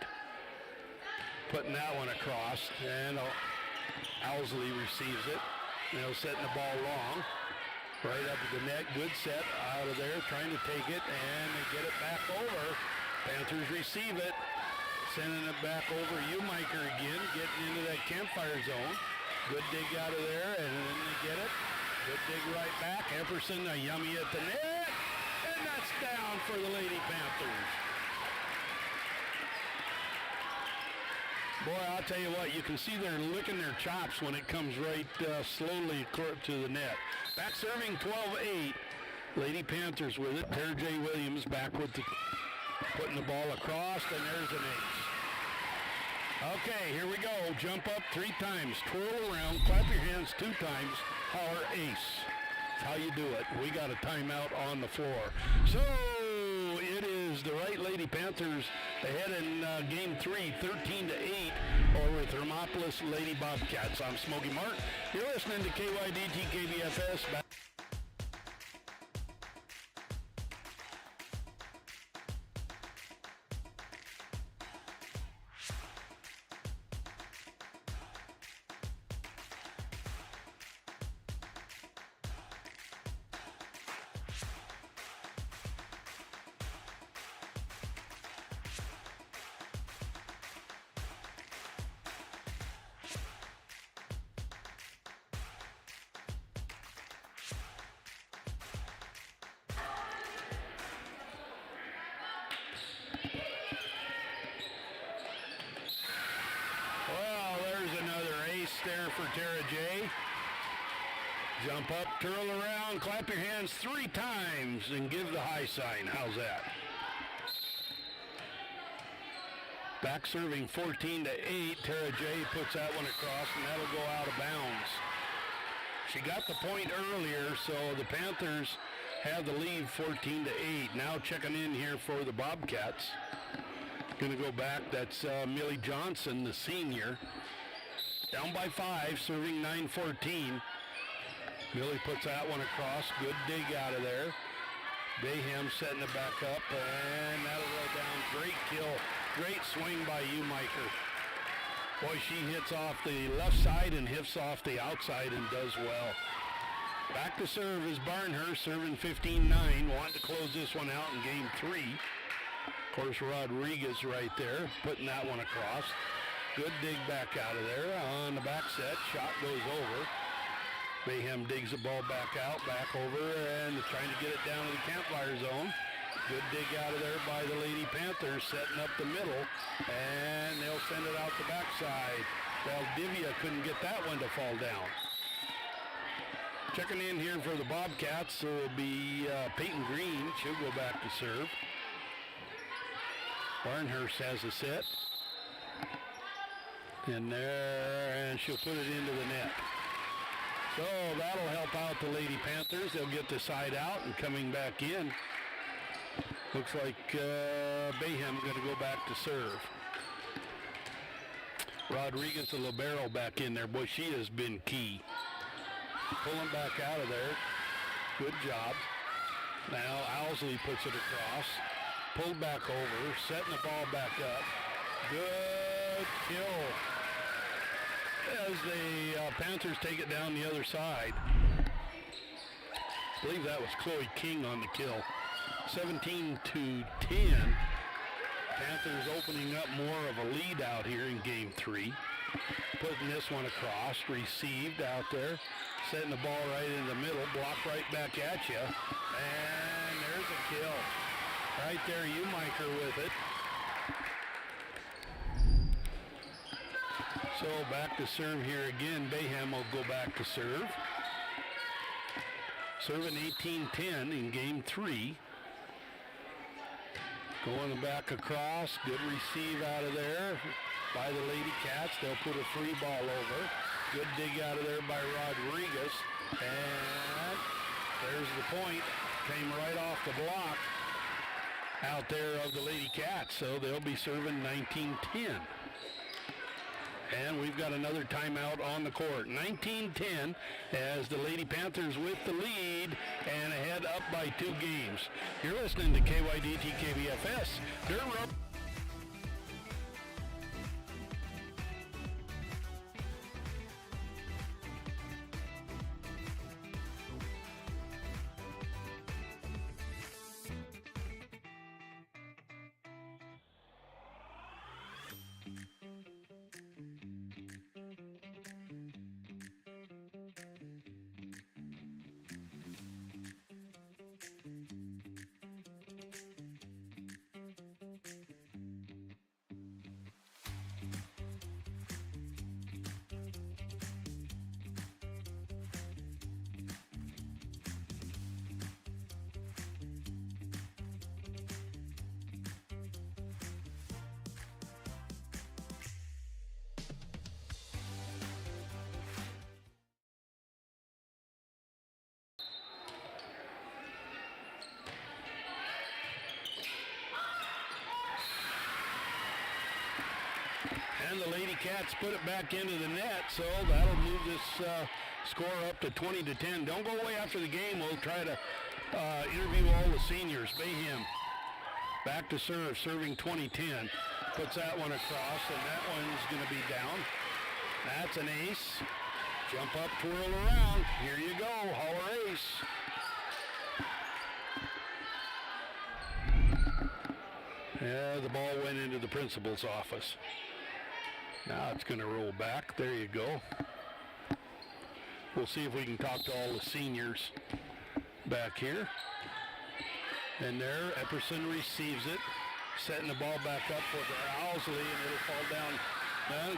Putting that one across, and Owsley receives it. Now setting the ball long. Right up at the net. Good set out of there. Trying to take it, and they get it back over. Panthers receive it. Sending it back over. Umiker again. Getting into that campfire zone. Good dig out of there, and then they get it. Good dig right back. Epperson, a yummy at the net. And that's down for the Lady Panthers. Boy, I'll tell you what, you can see they're licking their chops when it comes right slowly to the net. Back serving 12-8. Lady Panthers with it. Tara J. Williams back with putting the ball across, and there's an ace. Okay, here we go. Jump up 3 times. Twirl around. Clap your hands 2 times. Holler ace. That's how you do it. We got a timeout on the floor. So it is the Wright Lady Panthers ahead in game 3, 13-8 over Thermopolis Lady Bobcats. I'm Smokey Mark. You're listening to KYDT KBFS. for Tara J. Jump up, twirl around, clap your hands 3 times, and give the high sign. How's that? Back serving 14-8. Tara J puts that one across, and that'll go out of bounds. She got the point earlier, so the Panthers have the lead 14-8. Now checking in here for the Bobcats. Going to go back. That's Millie Johnson, the senior. Down by 5, serving 9-14. Millie puts that one across. Good dig out of there. Bayham setting it back up, and that'll go down. Great kill. Great swing by Umiker. Boy, she hits off the left side and hits off the outside and does well. Back to serve is Barnhurst, serving 15-9. Wanting to close this one out in game 3. Of course, Rodriguez right there, putting that one across. Good dig back out of there on the back set. Shot goes over. Bayham digs the ball back out, back over, and trying to get it down to the campfire zone. Good dig out of there by the Lady Panthers, setting up the middle, and they'll send it out the backside. Valdivia couldn't get that one to fall down. Checking in here for the Bobcats will be Peyton Green. She'll go back to serve. Barnhurst has a set. In there, and she'll put it into the net. So that'll help out the Lady Panthers. They'll get the side out and coming back in. Looks like Bayham going to go back to serve. Rodriguez, the libero, back in there. Boy, she has been key. Pulling back out of there. Good job. Now Owsley puts it across. Pulled back over. Setting the ball back up. Good kill. As the Panthers take it down the other side. I believe that was Chloe King on the kill. 17-10. Panthers opening up more of a lead out here in game 3. Putting this one across. Received out there. Setting the ball right in the middle. Block right back at you. And there's a kill. Right there, Umiker with it. So back to serve here again. Bayham will go back to serve. Serving 18-10 in game 3. Going back across. Good receive out of there by the Lady Cats. They'll put a free ball over. Good dig out of there by Rodriguez. And there's the point. Came right off the block out there of the Lady Cats. So they'll be serving 19-10. And we've got another timeout on the court. 19-10 as the Lady Panthers with the lead and ahead up by 2 games. You're listening to KYDT KBFS. Dirt Road. And the Lady Cats put it back into the net, so that'll move this score up to 20-10. Don't go away after the game. We'll try to interview all the seniors. Bayham back to serve, serving 20-10. Puts that one across, and that one's going to be down. That's an ace. Jump up, twirl around. Here you go, Holler ace. Yeah, the ball went into the principal's office. Now it's going to roll back. There you go. We'll see if we can talk to all the seniors back here. And there, Epperson receives it. Setting the ball back up for Owsley, and it'll fall down.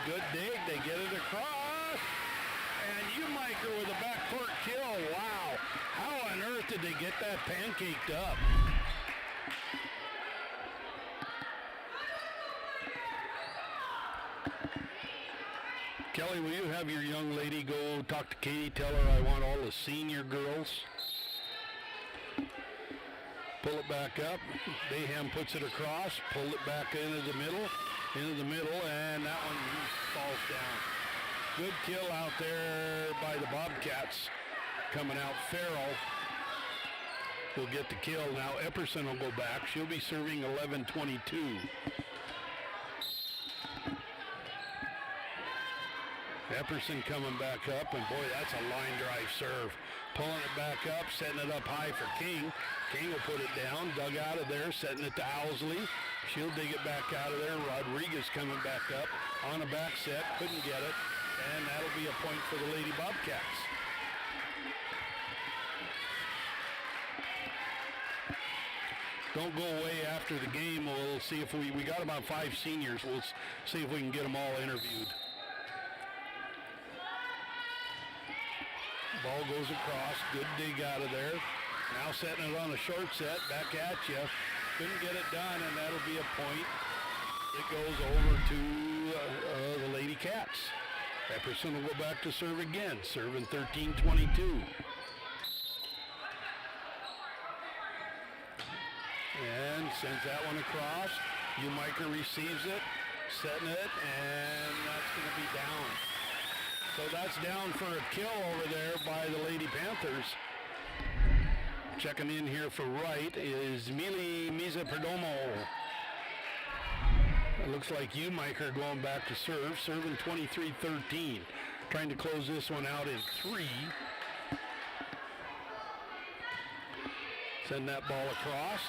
Good dig. They get it across. get that pancaked up. Kelly, will you have your young lady go talk to Katie, tell her I want all the senior girls? Pull it back up. Bayham puts it across, pull it back into the middle, and that one falls down. Good kill out there by the Bobcats. Coming out, Farrell will get the kill. Now Epperson will go back. She'll be serving 11-22. Epperson coming back up, and boy, that's a line drive serve. Pulling it back up, setting it up high for King. King will put it down, dug out of there, setting it to Owsley. She'll dig it back out of there. Rodriguez coming back up on a back set, couldn't get it, and that'll be a point for the Lady Bobcats. Don't go away after the game. We'll see if we got about 5 seniors. We'll see if we can get them all interviewed. Ball goes across, good dig out of there. Now setting it on a short set, back at you. Couldn't get it done, and that'll be a point. It goes over to the Lady Cats. Epperson will go back to serve again, serving 13-22. And sends that one across. Umiker receives it, setting it, and that's going to be down. So that's down for a kill over there by the Lady Panthers. Checking in here for Wright is Mili Miza-Perdomo. It looks like Umiker going back to serve, serving 23-13. Trying to close this one out in 3. Send that ball across.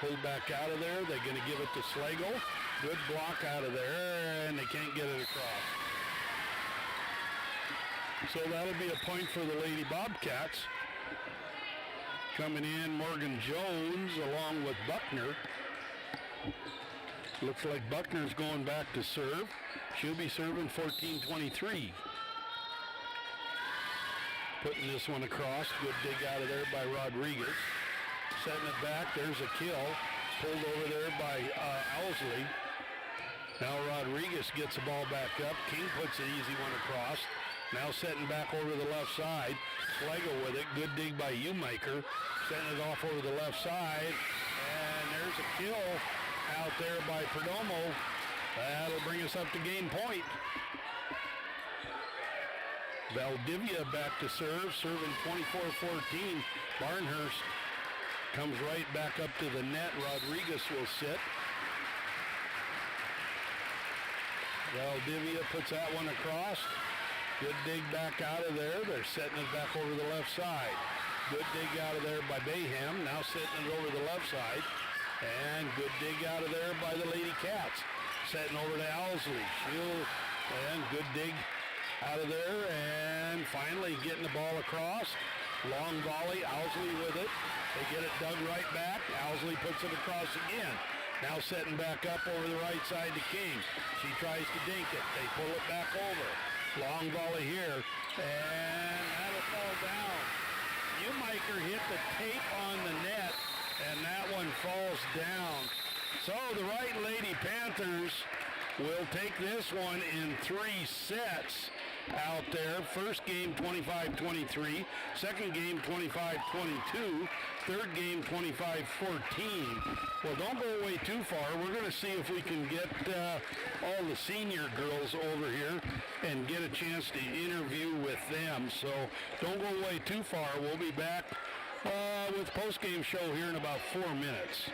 Pulled back out of there. They're going to give it to Slagle. Good block out of there, and they can't get it across. So that'll be a point for the Lady Bobcats. Coming in, Morgan Jones along with Buckner. Looks like Buckner's going back to serve. She'll be serving 14-23. Putting this one across. Good dig out of there by Rodriguez. Setting it back. There's a kill. Pulled over there by Owsley. Now Rodriguez gets the ball back up. King puts an easy one across. Now setting back over to the left side. Slagle with it. Good dig by Umiker. Setting it off over the left side. And there's a kill out there by Perdomo. That'll bring us up to game point. Valdivia back to serve. Serving 24-14. Barnhurst comes right back up to the net. Rodriguez will sit. Valdivia puts that one across. Good dig back out of there. They're setting it back over the left side. Good dig out of there by Bayham. Now setting it over the left side. And good dig out of there by the Lady Cats. Setting over to Owsley. And good dig out of there. And finally getting the ball across. Long volley. Owsley with it. They get it dug right back. Owsley puts it across again. Now setting back up over the right side to King. She tries to dink it. They pull it back over. Long volley here, and that'll fall down. Umiker hit the tape on the net, and that one falls down. So the Wright Lady Panthers will take this one in 3 sets out there. First game 25-23, second game 25-22, third game 25-14. Well, don't go away too far. We're going to see if we can get all the senior girls over here and get a chance to interview with them. So don't go away too far. We'll be back with post-game show here in about 4 minutes.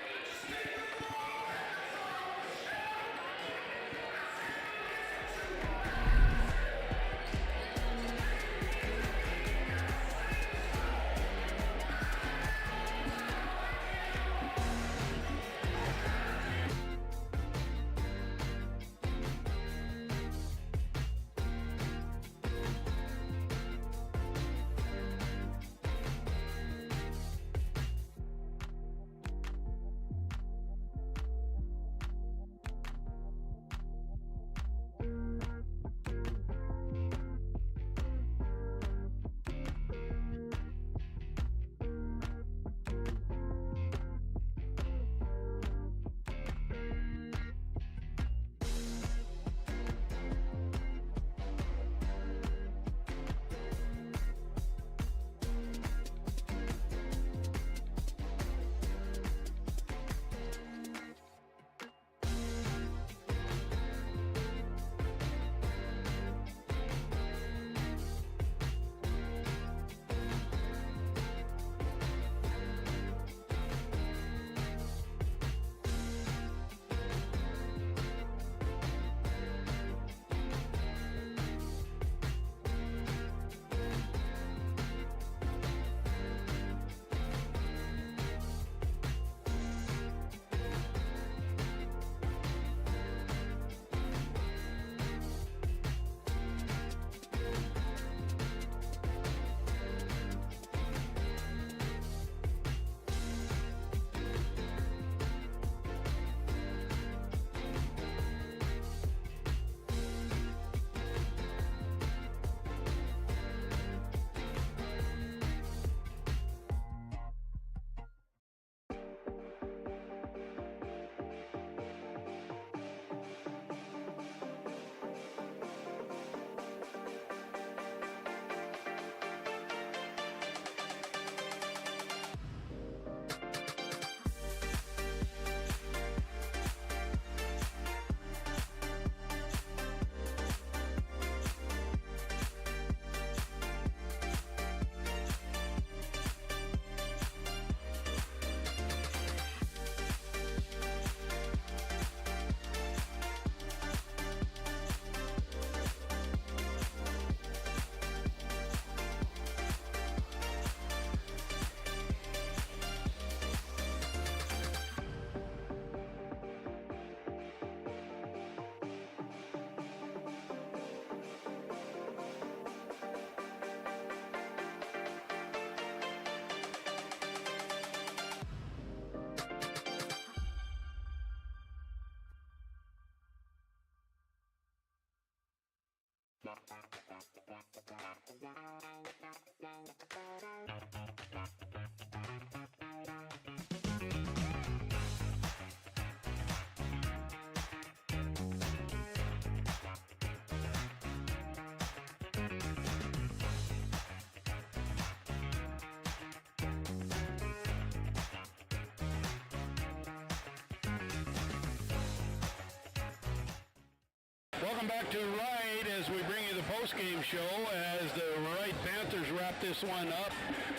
Welcome back to Wright as we bring you the post-game show as the Wright Panthers wrap this one up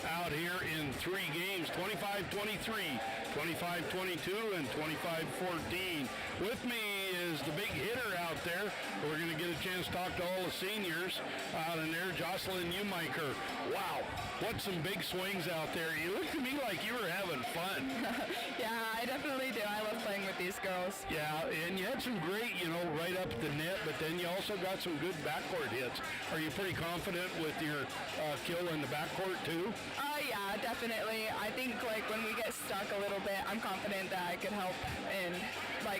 out here in 3 games, 25-23, 25-22, and 25-14. With me is the big hitter out there. We're going to get a chance to talk to all the seniors out in there. Jocelyn Umiker. Wow, what some big swings out there. You look to me like you were having fun. Yeah, I definitely do. I love playing with these girls. Yeah, and you had some great, right up the net, but then you also got some good backcourt hits. Are you pretty confident with your kill in the backcourt too? Yeah, definitely. I think when we get stuck a little bit, I'm confident that I could help. And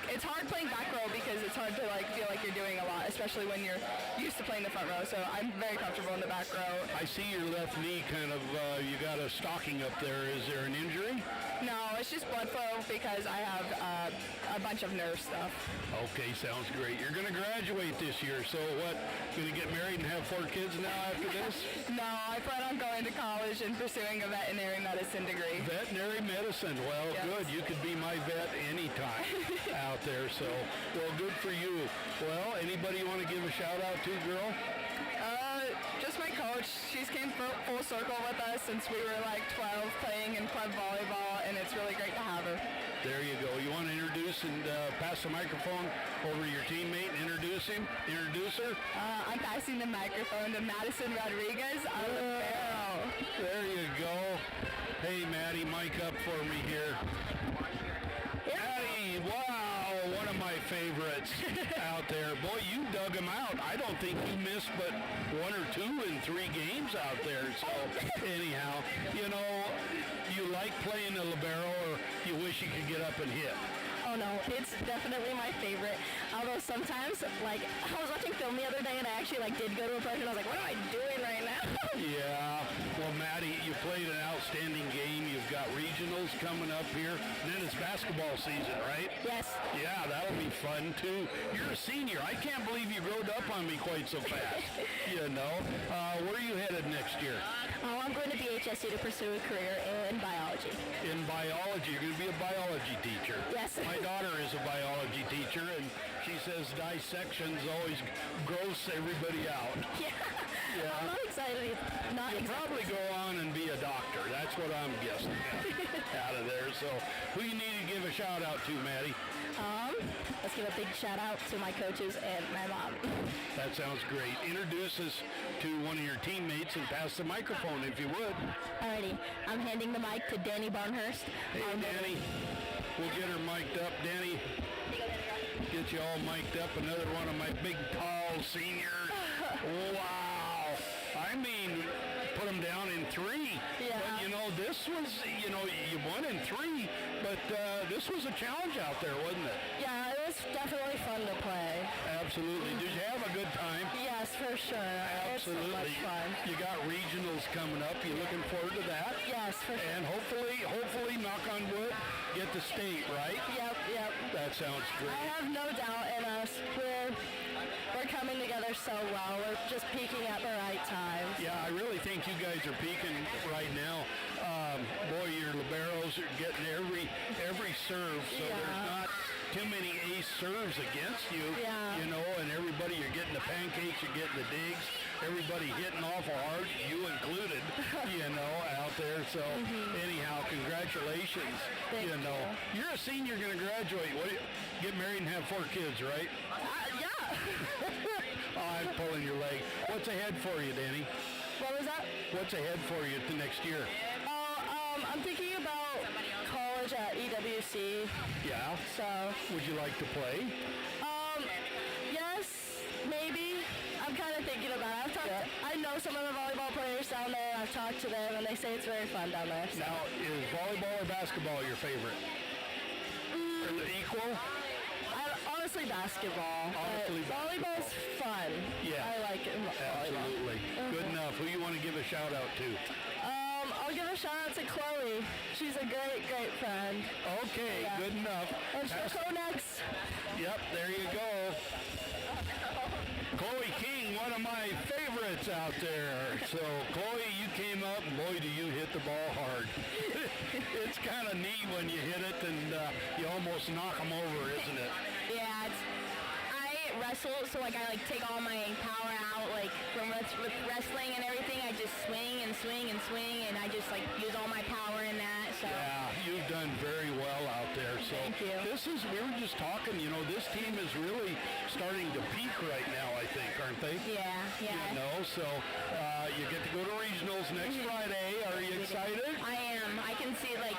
it's hard playing back row because it's hard to feel like you're doing a lot, especially when you're used to playing the front row. So I'm very comfortable in the back row. I see your left knee kind of, you got a stocking up there. Is there an injury? No, it's just blood flow because I have a bunch of nerve stuff. Okay, sounds great. You're going to graduate this year. So what, going to get married and have 4 kids now after this? No, I plan on going to college and pursuing a veterinary medicine degree. Veterinary medicine. Well, yes. Good. You could be my vet anytime out there. So, well, good for you. Well, anybody you want to give a shout out to, girl? Just my coach. She's came full circle with us since we were 12 playing in club volleyball, and it's really great to have her. There you go. You want to introduce and pass the microphone over to your teammate and introduce him? Introduce her? I'm passing the microphone to Madison Rodriguez out of the barrel. There you go. Hey, Maddie, mic up for me here. Maddie, wow, one of my favorites out there. Boy, you dug him out. I don't think you missed but 1 or 2 in 3 games out there. So, anyhow, you like playing the libero, or you wish you could get up and hit? Oh no, it's definitely my favorite. Although sometimes, I was watching film the other day and I actually did go to a pressure and I was like, what am I doing right now? Yeah, well, Maddie, you played an outstanding game. You've got regionals coming up here, and then it's basketball season, right? Yes. Yeah, that'll be fun too. You're a senior. I can't believe you growed up on me quite so fast. Where are you headed next year? Oh, I'm going to BHSU to pursue a career in biology. In biology, you're going to be a biology teacher. Yes. My daughter is a biology teacher, and she says dissections always gross everybody out. Yeah. Yeah. I'm not excited. You'll probably go on and be a doctor. That's what I'm guessing out of there. So who you need to give a shout out to, Maddie? Let's give a big shout out to my coaches and my mom. That sounds great. Introduce us to one of your teammates and pass the microphone if you would. Alrighty, I'm handing the mic to Danny Barnhurst. Hey, Danny. We'll get her mic'd up. Danny, get you all mic'd up. Another one of my big, tall seniors. Wow. I mean, put them down in 3. Yeah. But, this was, you won in 3, but this was a challenge out there, wasn't it? Yeah, it was definitely fun to play. Absolutely. Did you have a good time? Yes, for sure. Absolutely. It's so much fun. You got regionals coming up. You looking forward to that? Yes, for sure. And hopefully, knock on wood, get the state, right? Yep. That sounds great. I have no doubt in us. We're coming together so well. We're just peaking at the right time. Yeah, I really think you guys are peaking right now. Boy, your liberos are getting every serve, so there's not too many ace serves against you. Yeah. And everybody, you're getting the pancakes, you're getting the digs, everybody hitting awful hard, you included, out there. So anyhow, congratulations. Thank you. You're a senior going to graduate. Get married and have 4 kids, right? Yeah. Oh, I'm pulling your leg. What's ahead for you, Danny? What was that? What's ahead for you the next year? I'm thinking about college at EWC. Yeah. So. Would you like to play? Yes, maybe. I'm kind of thinking about it. I know some of the volleyball players down there. I've talked to them, and they say it's very fun down there. So. Now, is volleyball or basketball your favorite? Are they equal? Honestly, basketball. Honestly, volleyball's fun. Yeah. I like it. Absolutely. Good enough. Who you want to give a shout out to? I'll give a shout out to Chloe. She's a great, great friend. Okay, Yeah. good enough. And she'll go next. Yep, there you go. Chloe King, one of my favorites out there. So, Chloe, you came up, and boy, do you hit the ball hard. It's kind of neat when you hit it, and you almost knock them over, isn't it? Yeah, I wrestle, so like I take all my power out, like from with wrestling and everything. I just swing and swing and swing, and I just like use all my power in that. So Yeah, you've done very well out there. So Thank you. we were just talking, this team is really starting to peak right now, I think, aren't they? yeah. So you get to go to regionals next Friday. Are you excited? I am. I can see like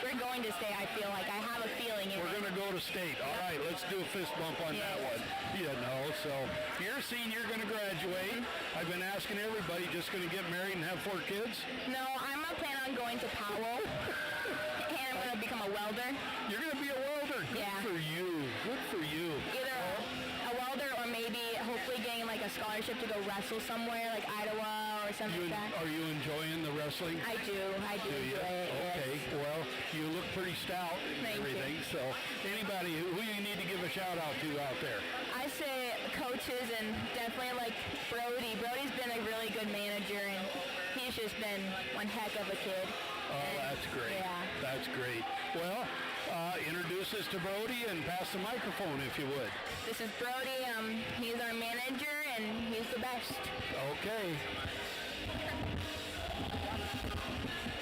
we're going to stay. I feel like I have a feeling. We're going to go to state. All right, let's do a fist bump on that one. So you're a senior, going to graduate. I've been asking everybody, just going to get married and have 4 kids? No, I'm not planning on going to Powell, and I'm going to become a welder. You're going to be a welder. Good Yeah. for you. Good for you. Either a welder or maybe hopefully getting like a scholarship to go wrestle somewhere, like Iowa or something like that. Are you enjoying the wrestling? I do Do you? enjoy it. yes. Okay. Well, you look pretty stout and Thank you. everything. So anybody who you need to give a shout out to out there? I say coaches and definitely like Brody. Brody's been a really good manager and he's just been one heck of a kid. Oh, And, that's great. Yeah. That's great. Well, introduce us to Brody and pass the microphone if you would. This is Brody. He's our manager and he's the best. Okay.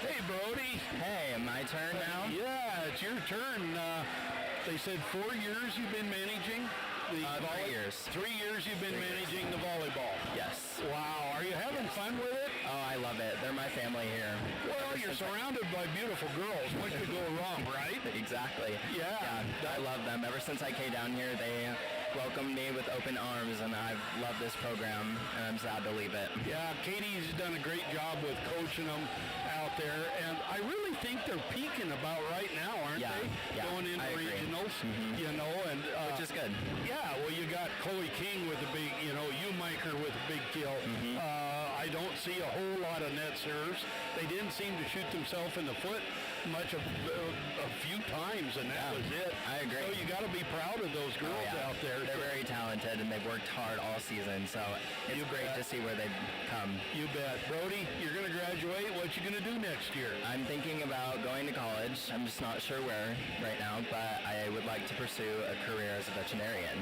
Hey, Brody. Hey, my turn now? Yeah, it's your turn. They said 4 years you've been managing the 3 years. 3 years you've been managing the volleyball. Yes. Wow, are you having fun with it? Oh, I love it. They're my family here. Well, you're surrounded by beautiful girls. What could go wrong, right? Exactly. Yeah. I love them. Ever since I came down here, they welcomed me with open arms, and I've loved this program, and I'm sad to leave it. Yeah, Katie's done a great job with coaching them out there, and I really think they're peaking about right now, aren't Yeah, they? yeah, Going into I agree. regionals, and Which is good. yeah, well, you got Chloe King with a big, U-Miker with a big kill. I don't see a whole lot of net serves. They didn't seem to shoot themselves in the foot much of a few times, and that was it. I agree. So you got to be proud of those girls Yeah. out there. They're very talented, and they've worked hard all season, so it's great to see where they've come. You bet. Brody, you're going to graduate. What you going to do next year? I'm thinking about going to college. I'm just not sure where right now, but I would like to pursue a career as a veterinarian.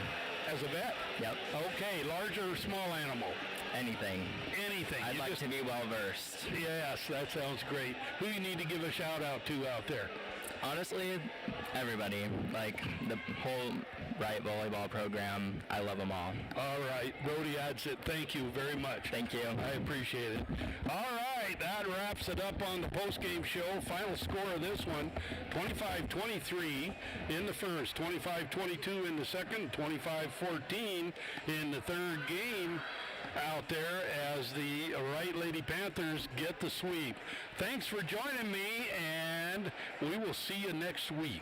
As a vet? Yep. Okay, large or small animal? Anything. Anything. I'd You like just- to be well-versed. Yes, that sounds great. Who you need to give a shout out to out there? Honestly, everybody. Like, the whole Wright volleyball program, I love them all. All right, Brody Adsit, thank you very much. Thank you. I appreciate it. All right, that wraps it up on the postgame show. Final score of this one, 25-23 in the first, 25-22 in the second, 25-14 in the third game out there as the Wright Lady Panthers get the sweep. Thanks for joining me, and we will see you next week.